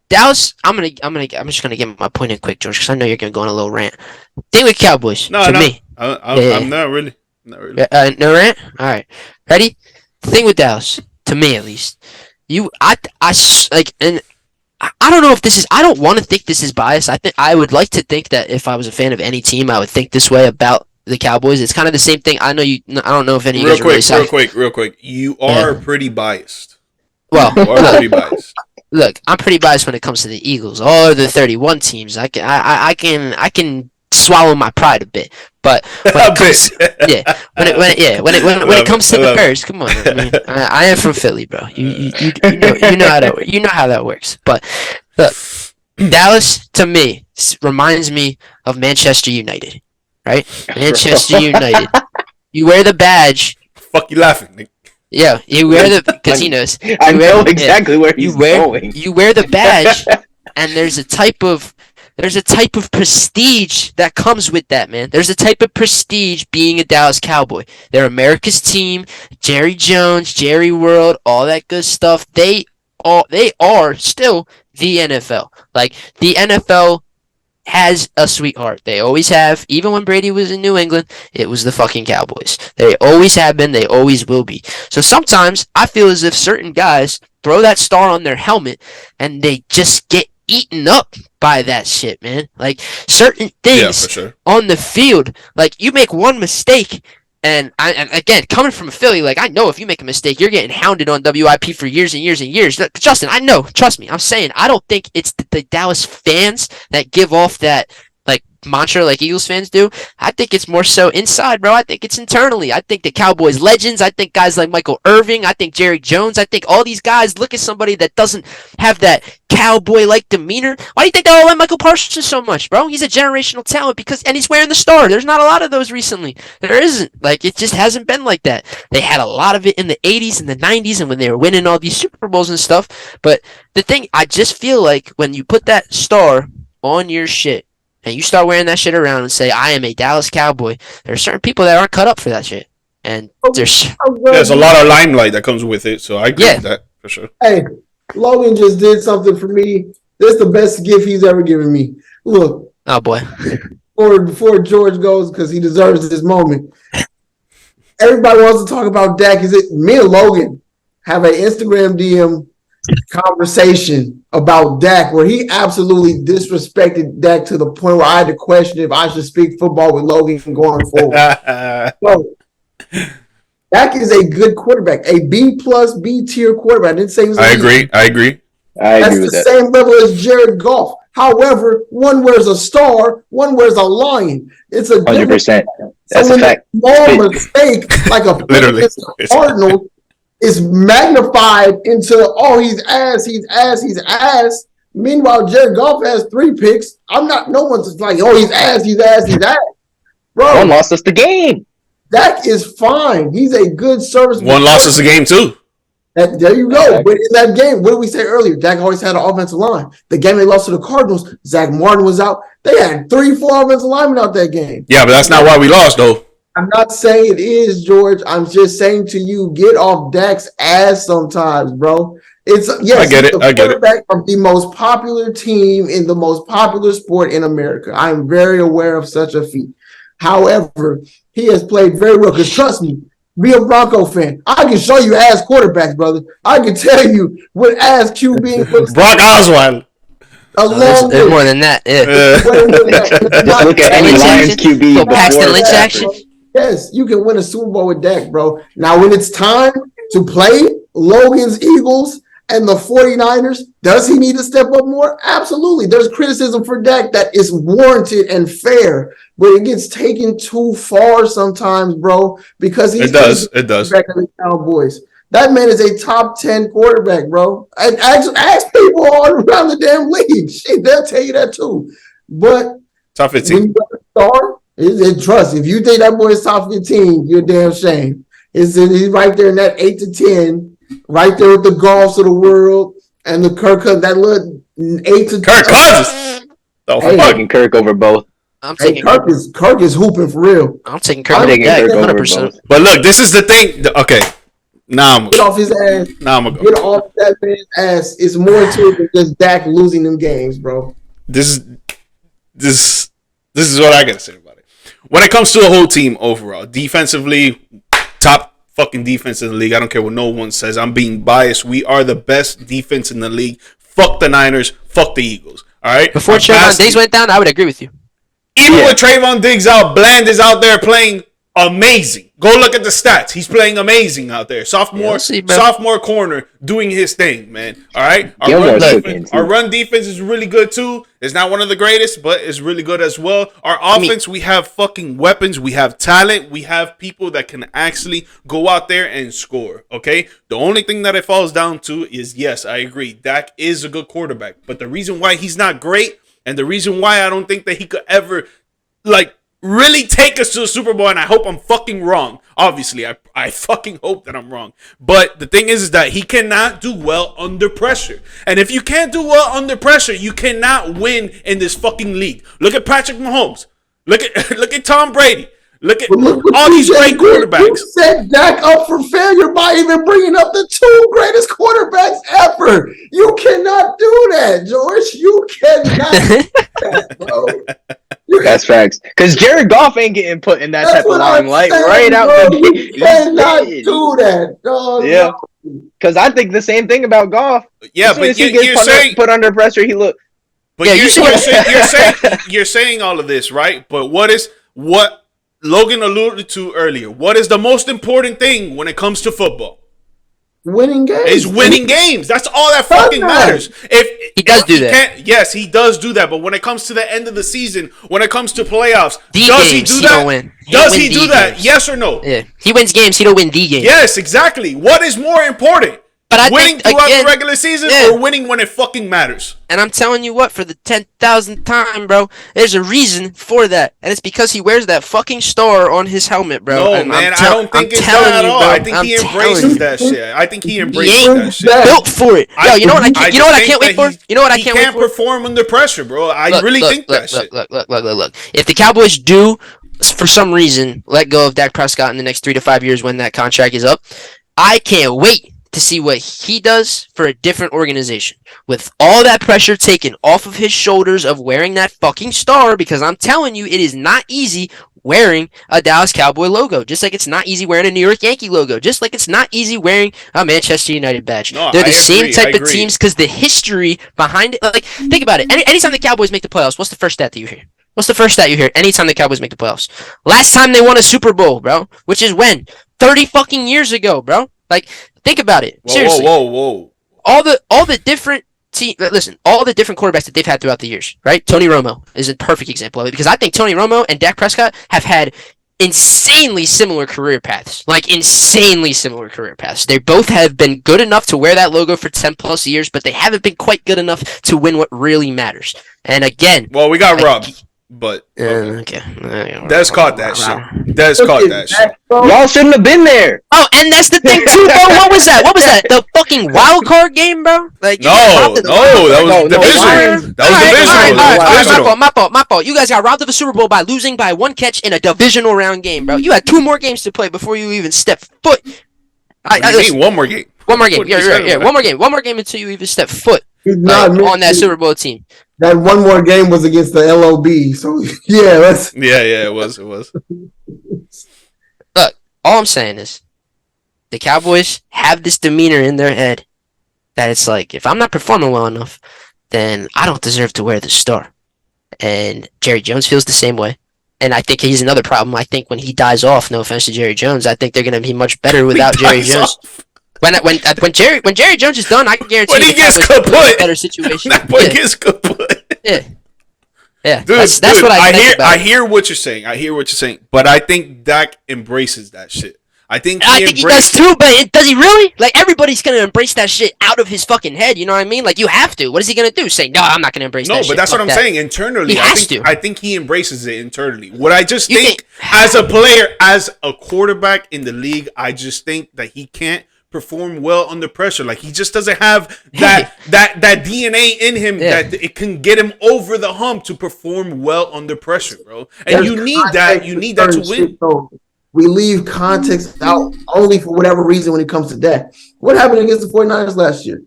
Dallas. I'm just gonna get my point in quick, George, because I know you're gonna go on a little rant. Thing with Cowboys. To me. I'm not really. No rant. All right. Ready? Thing with Dallas. To me, at least. I don't know if this is. I don't want to think this is biased. I would like to think that if I was a fan of any team, I would think this way about the Cowboys. It's kind of the same thing. I know you. I don't know if any of you guys are really real quick. You are pretty biased. Well, you are pretty biased. Look, I'm pretty biased when it comes to the Eagles. All the 31 teams, I can swallow my pride a bit. But when it comes, when it comes to the Bears, come on. I mean, I am from Philly, bro. You know how that works. You know how that works. But look, Dallas to me reminds me of Manchester United, right? Manchester United. You wear the badge. Fuck you laughing, Nick. Yeah, you wear the because he knows. I know exactly where he's going. You wear the badge, and there's a type of prestige that comes with that, man. There's a type of prestige being a Dallas Cowboy. They're America's team. Jerry Jones, Jerry World, all that good stuff. They are still the NFL. Like the NFL has a sweetheart. They always have. Even when Brady was in New England, it was the fucking Cowboys. They always have been. They always will be. So sometimes I feel as if certain guys throw that star on their helmet and they just get eaten up by that shit, man. Like certain things on the field, like you make one mistake, and again, coming from a Philly, like I know if you make a mistake, you're getting hounded on WIP for years and years and years. Justin, I know, trust me, I'm saying I don't think it's the Dallas fans that give off that like mantra like Eagles fans do. I think it's more so inside, bro. I think it's internally. I think the Cowboys legends, I think guys like Michael Irving, I think Jerry Jones, I think all these guys look at somebody that doesn't have that cowboy-like demeanor. Why do you think they all like Michael Parsons so much, bro? He's a generational talent and he's wearing the star. There's not a lot of those recently. There isn't. Like, it just hasn't been like that. They had a lot of it in the 80s and the 90s and when they were winning all these Super Bowls and stuff. But the thing, I just feel like when you put that star on your shit, and you start wearing that shit around and say, I am a Dallas Cowboy, there are certain people that aren't cut up for that shit. And there's a lot of limelight that comes with it, so I agree with that, for sure. Hey, Logan just did something for me. This is the best gift he's ever given me. Look. Oh, boy. Before George goes, because he deserves this moment. Everybody wants to talk about Dak. Is it me and Logan have an Instagram DM conversation about Dak where he absolutely disrespected Dak to the point where I had to question if I should speak football with Logan going forward. So, Dak is a good quarterback, a B+ B tier quarterback. I didn't say he was. I agree with that. That's the same level as Jared Goff. However, one wears a star, one wears a lion. It's a 100%. That's a fact. Small mistake, like a literally Cardinal, is magnified into he's ass. Meanwhile, Jared Goff has 3 picks. No one's like, he's ass. Bro, one lost us the game. Dak is fine. He's a good service. One lost us the game too. There you go. But in that game, what did we say earlier? Dak always had an offensive line. The game they lost to the Cardinals, Zach Martin was out. They had 3-4 offensive linemen out that game. Yeah, but that's not why we lost, though. I'm not saying it is, George. I'm just saying to you, get off Dak's ass sometimes, bro. I get it. The quarterback of the most popular team in the most popular sport in America. I am very aware of such a feat. However, he has played very well. Because trust me, be a Bronco fan. I can show you ass quarterbacks, brother. I can tell you what ass QB looks Brock Osweiler. There's more than that. Just look at any Lions QB Paxton Lynch action. Yes, you can win a Super Bowl with Dak, bro. Now, when it's time to play Logan's Eagles and the 49ers, does he need to step up more? Absolutely. There's criticism for Dak that is warranted and fair, but it gets taken too far sometimes, bro, because it does. Back in the Cowboys. That man is a top 10 quarterback, bro. And ask people all around the damn league. Shit, they'll tell you that too. But top 15. When you got a star, trust, if you think that boy is top 15, you're damn shame. He's right there in that 8 to 10, right there with the Goffs of the world and the Kirk Cousins, that little 8 to 10. Kirk Cousins. I'm taking Kirk over both. Kirk is hooping for real. I'm taking Kirk over 100%. But look, this is the thing. Okay. Nah, I'm get off his ass. Nah, I'm gonna go. Get off that man's ass. It's more to it than just Dak losing them games, bro. This is what I gotta say about it. When it comes to a whole team overall, defensively, top fucking defense in the league. I don't care what no one says. I'm being biased. We are the best defense in the league. Fuck the Niners. Fuck the Eagles. All right. Before Trayvon Diggs went down, I would agree with you. Even with Trayvon Diggs out, Bland is out there playing amazing. Go look at the stats. He's playing amazing out there. Sophomore corner doing his thing, man. All right. Our run defense is really good too. It's not one of the greatest, but it's really good as well. Our offense, we have fucking weapons. We have talent. We have people that can actually go out there and score. Okay. The only thing that it falls down to is, yes, I agree. Dak is a good quarterback, but the reason why he's not great, and the reason why I don't think that he could ever really take us to the Super Bowl, and I hope I'm fucking wrong. Obviously, I fucking hope that I'm wrong. But the thing is that he cannot do well under pressure. And if you can't do well under pressure, you cannot win in this fucking league. Look at Patrick Mahomes. Look at Tom Brady. Look at all these great quarterbacks. You set Dak up for failure by even bringing up the two greatest quarterbacks ever. You cannot do that, George. You cannot do that, bro. That's facts. Because Jared Goff ain't getting put in that type of limelight right out the gate. You cannot do that, dog. Yeah. Because I think the same thing about Goff. Yeah, but you're saying put under pressure, he look. But yeah, you're saying all of this, right? But what Logan alluded to earlier, what is the most important thing when it comes to football? Winning games. Is winning games. That's all that fucking matters. If he does do that. Yes, he does do that. But when it comes to the end of the season, when it comes to playoffs, does he do that? Does he do that? Yes or no? Yeah. He wins games. He don't win D games. Yes, exactly. What is more important? But winning throughout the regular season or winning when it fucking matters? And I'm telling you what, for the 10,000th time, bro, there's a reason for that. And it's because he wears that fucking star on his helmet, bro. No, and man, I don't think it's that at all. I think he embraces that shit. I think he embraces that shit. Built for it. Yo, you know what I can't wait for? You know what I can't wait for? He can't perform under pressure, bro. I really think that shit. Look. If the Cowboys do, for some reason, let go of Dak Prescott in the next 3 to 5 years when that contract is up, I can't wait to see what he does for a different organization. With all that pressure taken off of his shoulders of wearing that fucking star, because I'm telling you, it is not easy wearing a Dallas Cowboy logo. Just like it's not easy wearing a New York Yankee logo. Just like it's not easy wearing a Manchester United badge. No, They're the same type of teams because the history behind it. Like, think about it. Anytime the Cowboys make the playoffs, what's the first stat that you hear? What's the first stat you hear anytime the Cowboys make the playoffs? Last time they won a Super Bowl, bro. Which is when? 30 fucking years ago, bro. Like, think about it. Seriously. Whoa. All the different all the different quarterbacks that they've had throughout the years, right? Tony Romo is a perfect example of it because I think Tony Romo and Dak Prescott have had insanely similar career paths. They both have been good enough to wear that logo for 10 plus years, but they haven't been quite good enough to win what really matters. And again, well, we got robbed. But okay. Des caught that shit. Des caught that shit. Y'all shouldn't have been there. Oh, and that's the thing too, bro. What was that? The fucking wild card game, bro? Like that was divisional. That was divisional. My fault. You guys got robbed of a Super Bowl by losing by one catch in a divisional round game, bro. You had 2 more games to play before you even stepped foot. I mean, one more game. One more game. Yeah. One more game until you even step foot on that Super Bowl team. That one more game was against the LOB. So yeah, it was. Look, all I'm saying is the Cowboys have this demeanor in their head that it's like, if I'm not performing well enough, then I don't deserve to wear the star. And Jerry Jones feels the same way. And I think he's another problem. I think when he dies off, no offense to Jerry Jones, I think they're going to be much better without Jerry Jones. When Jerry Jones is done, I can guarantee when he gets kaput, better situation. That boy gets kaput. Yeah, dude, that's what I think about. I hear what you're saying. But I think Dak embraces that shit. I think he does too, but does he really? Like, everybody's gonna embrace that shit out of his fucking head. You know what I mean? Like, you have to. What is he gonna do? Say, no, I'm not gonna embrace that shit. No, but that's what I'm saying. Internally, I think he embraces it internally. What I just think, as a player, as a quarterback in the league, I just think that he can't perform well under pressure. Like, he just doesn't have that DNA in him that it can get him over the hump to perform well under pressure, bro. And you need that. You need that to win. We leave context out only for whatever reason when it comes to that. What happened against the 49ers last year?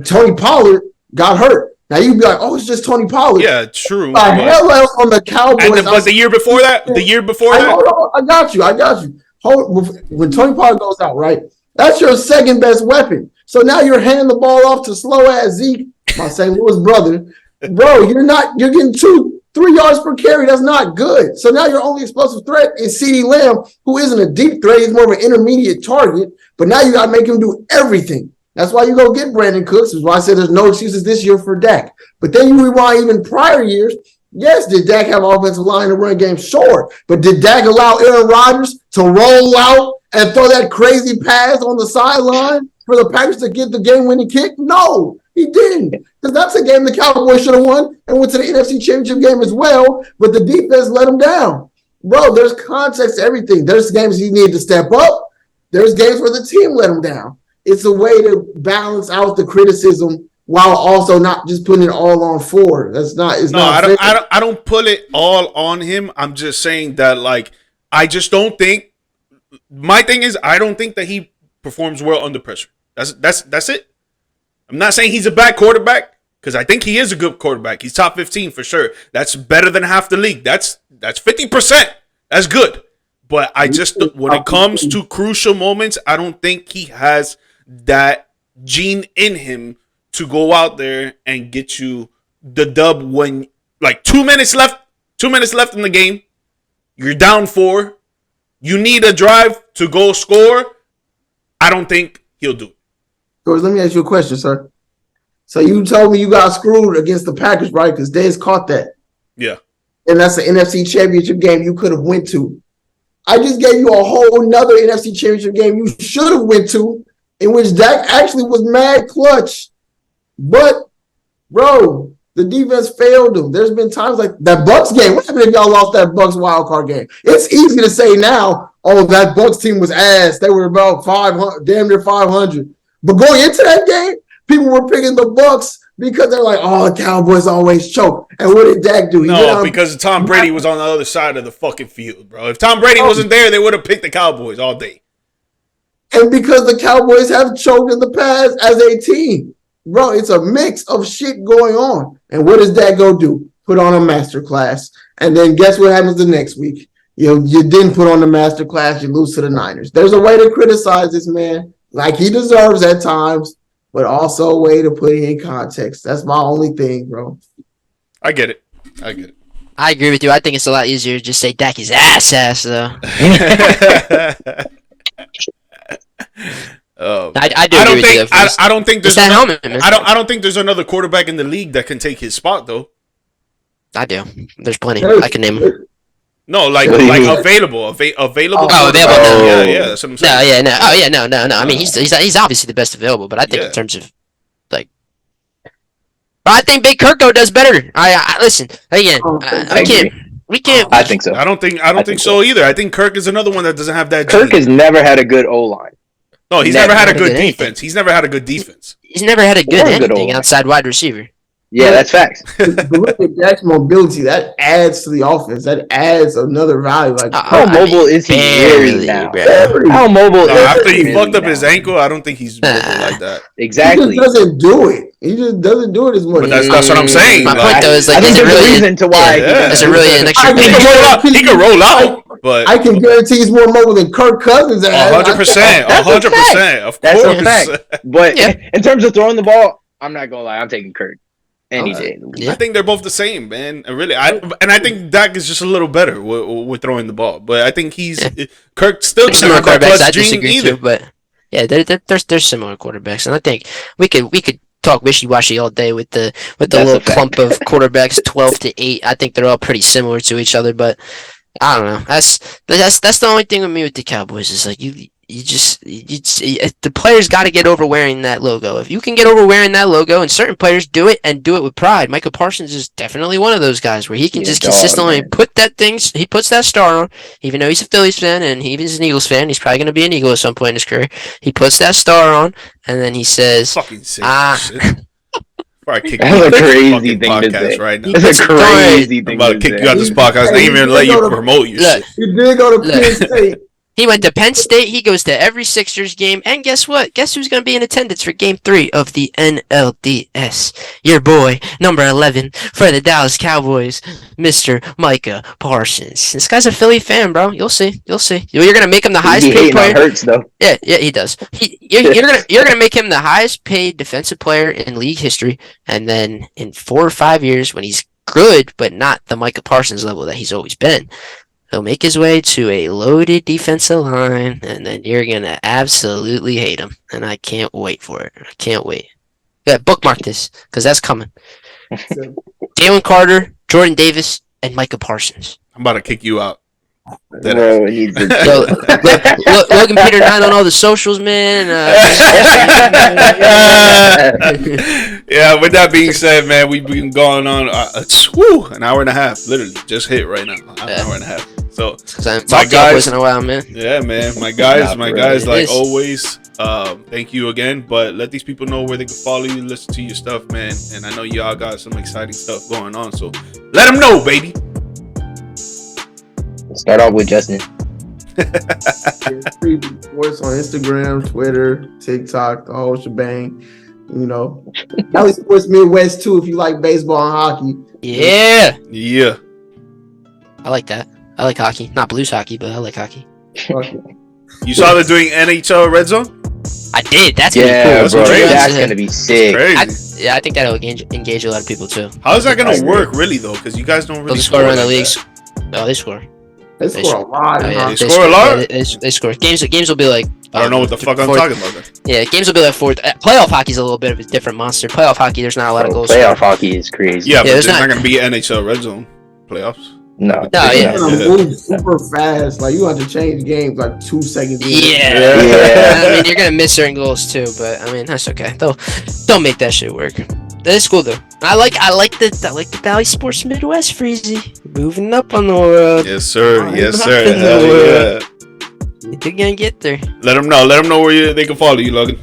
Tony Pollard got hurt. Now you'd be like, oh, it's just Tony Pollard. Yeah, true. The hell else on the Cowboys. But the year before that? I got you. When Tony Pollard goes out, right? That's your second best weapon. So now you're handing the ball off to slow-ass Zeke, my St. Louis brother. Bro, you're getting 2-3 yards per carry. That's not good. So now your only explosive threat is CeeDee Lamb, who isn't a deep threat. He's more of an intermediate target. But now you got to make him do everything. That's why you go get Brandon Cooks. That's why I said there's no excuses this year for Dak. But then you rewind even prior years. Yes, did Dak have offensive line to run game? Sure. But did Dak allow Aaron Rodgers to roll out and throw that crazy pass on the sideline for the Packers to get the game-winning kick? No, he didn't. Because that's a game the Cowboys should have won and went to the NFC Championship game as well, but the defense let them down. Bro, there's context to everything. There's games he needed to step up. There's games where the team let him down. It's a way to balance out the criticism while also not just putting it all on Ford. I don't put it all on him. I'm just saying that, like, I just don't think. My thing is, I don't think that he performs well under pressure. That's it. I'm not saying he's a bad quarterback, because I think he is a good quarterback. He's top 15 for sure. That's better than half the league. That's 50%. That's good. But I just, when it comes to crucial moments, I don't think he has that gene in him to go out there and get you the dub when, like, 2 minutes left in the game. You're down 4. You need a drive to go score. I don't think he'll do it. George, let me ask you a question, sir. So you told me you got screwed against the Packers, right? Because Dez caught that. Yeah. And that's the NFC Championship game you could have went to. I just gave you a whole nother NFC Championship game you should have went to, in which Dak actually was mad clutch. But, bro, the defense failed them. There's been times like that Bucs game. What happened if y'all lost that Bucs wildcard game? It's easy to say now, oh, that Bucs team was ass. They were about 500, damn near 500. But going into that game, people were picking the Bucs because they're like, oh, the Cowboys always choke. And what did Dak do? No, because Tom Brady was on the other side of the fucking field, bro. If Tom Brady wasn't there, they would have picked the Cowboys all day. And because the Cowboys have choked in the past as a team. Bro, it's a mix of shit going on. And what does Dak go do? Put on a masterclass. And then guess what happens the next week? You didn't put on the masterclass, you lose to the Niners. There's a way to criticize this man like he deserves at times, but also a way to put it in context. That's my only thing, bro. I get it. I agree with you. I think it's a lot easier to just say Dak is ass, though. I don't think there's I don't think there's another quarterback in the league that can take his spot, though. I do. There's plenty. I can name them. No, like available. Oh, available. Yeah, that's what I'm saying. No. I mean, he's obviously the best available, but I think in terms of like, but I think Big Kirko does better. I listen again. We can't. I think so. I don't think so either. I think Kirk is another one that doesn't have that. Kirk has never had a good O line. No, he's never had a good defense. He's never had a good defense. He's never had a good anything outside wide receiver. Yeah, that's facts. But look at Dak's mobility. That adds to the offense. That adds another value. Like how mobile is he really now? How mobile? After he fucked up his ankle, I don't think he's mobile like that. Exactly. He just doesn't do it. He just doesn't do it as much. But that's what I'm saying. My point though is like, I think is it there's really a reason to why. Is it really an extra? He can roll out. But I can guarantee he's more mobile than Kirk Cousins. 100%. 100%. Of That's course. a fact. But in terms of throwing the ball, I'm not gonna lie. I'm taking Kirk any day. I think they're both the same, man. Really, I think Dak is just a little better with throwing the ball. But I think Kirk still doesn't have that clutch gene either. But yeah, they're similar quarterbacks, and I think we could talk wishy-washy all day with the little clump of quarterbacks 12-8. I think they're all pretty similar to each other, but I don't know. That's the only thing with me with the Cowboys is like the players got to get over wearing that logo. If you can get over wearing that logo, and certain players do it and do it with pride. Michael Parsons is definitely one of those guys where he can just consistently put that thing. He puts that star on, even though he's a Phillies fan and he's an Eagles fan. He's probably going to be an Eagle at some point in his career. He puts that star on, and then he says, "Fucking sick shit." That's a crazy thing to say. Right now. That's a crazy thing. I'm about to kick you out this podcast. They even let you promote your shit. You did go to Penn State. He went to Penn State. He goes to every Sixers game. And guess what? Guess who's going to be in attendance for Game 3 of the NLDS? Your boy, number 11 for the Dallas Cowboys, Mr. Micah Parsons. This guy's a Philly fan, bro. You'll see. You're going to make him the highest paid player. Hurts, though. Yeah, he does. You're gonna make him the highest paid defensive player in league history, and then in 4 or 5 years, when he's good but not the Micah Parsons level that he's always been, he'll make his way to a loaded defensive line, and then you're gonna absolutely hate him. And I can't wait for it. I can't wait. Yeah, bookmark this because that's coming. Jalen Carter, Jordan Davis, and Micah Parsons. I'm about to kick you out. Bro, he's Logan Peter 9 on all the socials, man. Yeah, with that being said, man, we've been going on an hour and a half, literally just hit right now, an hour and a half. So my guys, in a while, man. Yeah, man, my guys, like always. Thank you again, but let these people know where they can follow you, listen to your stuff, man. And I know y'all got some exciting stuff going on, so let them know, baby. Start off with Justin. Sports on Instagram, Twitter, TikTok, the whole shebang. You know, Valley Sports Midwest too. If you like baseball and hockey. Yeah. I like that. I like hockey, not blues hockey, but I like hockey. You saw they're doing NHL Red Zone? I did. That's gonna be cool. Bro, that's gonna be sick. I think that'll engage a lot of people too. How is that gonna work, really though? Because you guys don't really score around the leagues. Oh, they score. They score a lot. They score a lot? They score. Games will be like... I don't know what the fuck I'm talking about. Yeah, games will be like 4th. Playoff hockey's a little bit of a different monster. Playoff hockey, there's not a lot of goals. Playoff hockey is crazy. Yeah, but there's not going to be NHL Red Zone playoffs. No, yeah. Move super fast. Like, you have to change games like 2 seconds. Yeah. I mean, you're going to miss certain goals too, but I mean, that's okay. Don't make that shit work. That is cool though. I like the Valley Sports Midwest, Freezy. Moving up on the world. Yes, sir. Hell yeah. You're gonna get there. Let them know where they can follow you, Logan.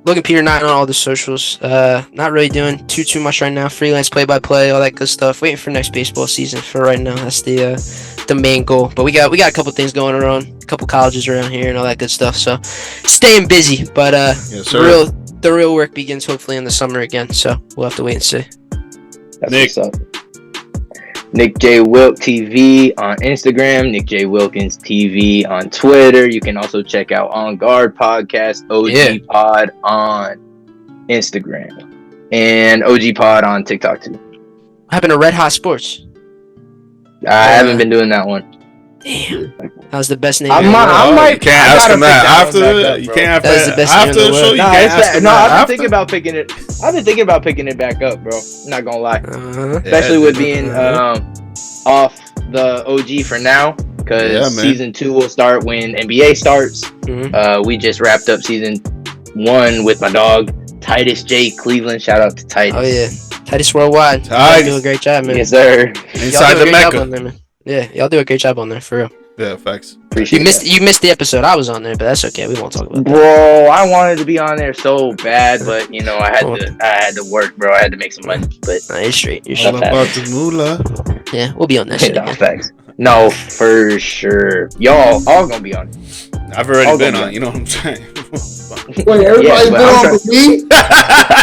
Logan Peter 9 on all the socials. Not really doing too much right now. Freelance play-by-play, all that good stuff. Waiting for next baseball season for right now. That's the main goal. But we got a couple things going around, a couple colleges around here and all that good stuff. So staying busy. But yes, sir. The real work begins hopefully in the summer again. So we'll have to wait and see. That's Nick. What's up. Nick J. Wilk TV on Instagram, Nick J. Wilkins TV on Twitter. You can also check out On Guard Podcast, OG Pod on Instagram, and OG Pod on TikTok too. What happened to Red Hot Sports? I haven't been doing that one. Damn, that was the best name. I might. You can't ask him that after. You can't after the show. You can't ask him that. I've been thinking about picking it. I've been thinking about picking it back up, bro. I'm not gonna lie, especially with being off the OG for now, because season 2 will start when NBA starts. We just wrapped up season 1 with my dog Titus J. Cleveland. Shout out to Titus. Oh yeah, Titus Worldwide. Y'all do a great job, man. Yes, sir. Inside the Mecca. Yeah, y'all do a great job on there, for real. Yeah, facts. Appreciate You missed the episode. I was on there, but that's okay. We won't talk about that. Bro, I wanted to be on there so bad, but you know, I had to work, bro. I had to make some money. But Nah, you're straight. You're All straight. about the moolah. Yeah, we'll be on that shit no, again. facts. No, for sure. Y'all all gonna be on it. I've already been on. You know what I'm saying? Wait, everybody's but been I'm on with me?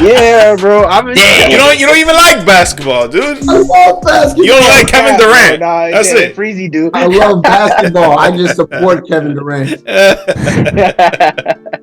Yeah, bro. You don't even like basketball, dude. I love basketball. You don't like Kevin Durant. Nah, That's it. Freezy, dude. I love basketball. I just support Kevin Durant.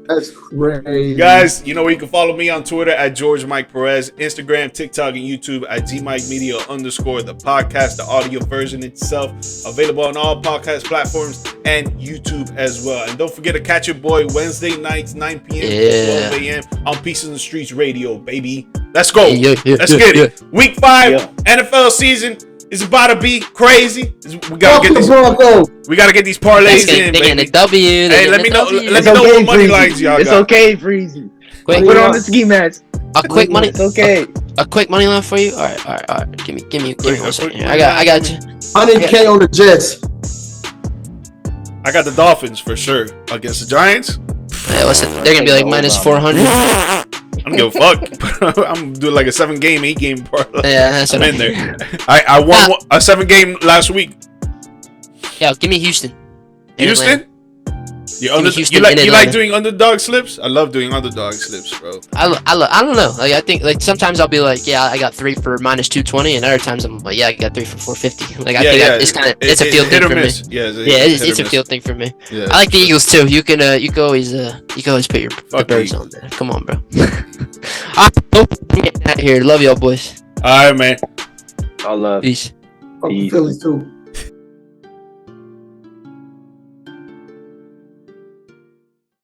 That's crazy. Guys, you know where you can follow me on Twitter at GeorgeMike Perez, Instagram, TikTok, and YouTube at GMike Media _ the podcast, the audio version itself, available on all podcast platforms and YouTube as well. And don't forget to catch your boy Wednesday nights, 9 p.m. to 12 a.m. on Pieces and Streets Radio, baby. Let's go. Let's get it. Week 5, NFL season is about to be crazy. We gotta get these Broncos. We gotta get these parlays in, They getting baby. a W. Hey, let me know. Let me It's know okay, what money Freezy. lines y'all It's got. okay, Freezy. Quick, Put on the ski mats. a quick money. It's okay. A quick money line for you. All right. Give me Quick, 1 a second. quick Here. money I got you. 100K on the Jets. I got the Dolphins for sure against the Giants. Yeah, they're gonna be like minus 400. I don't give a fuck. I'm doing like a 7-game, 8-game parlay. Yeah, that's I'm what in there. I won a 7-game last week. Yeah, give me Houston. In Houston? Atlanta. You Houston like in you Atlanta. like doing underdog slips? I love doing underdog slips, bro. I don't know. Like I think like sometimes I'll be like, yeah, I got 3 for minus 220, and other times I'm like, yeah, I got 3 for 450. Like I think it's kind of it's a field thing hit or for me. miss. Yeah, It's a field thing for me. Yeah, I like the Eagles too. You can always put your the birds the on there. Come on, bro. I hope we get out here. Love y'all boys. All right, man. All love. Peace. Fuck the Phillies too.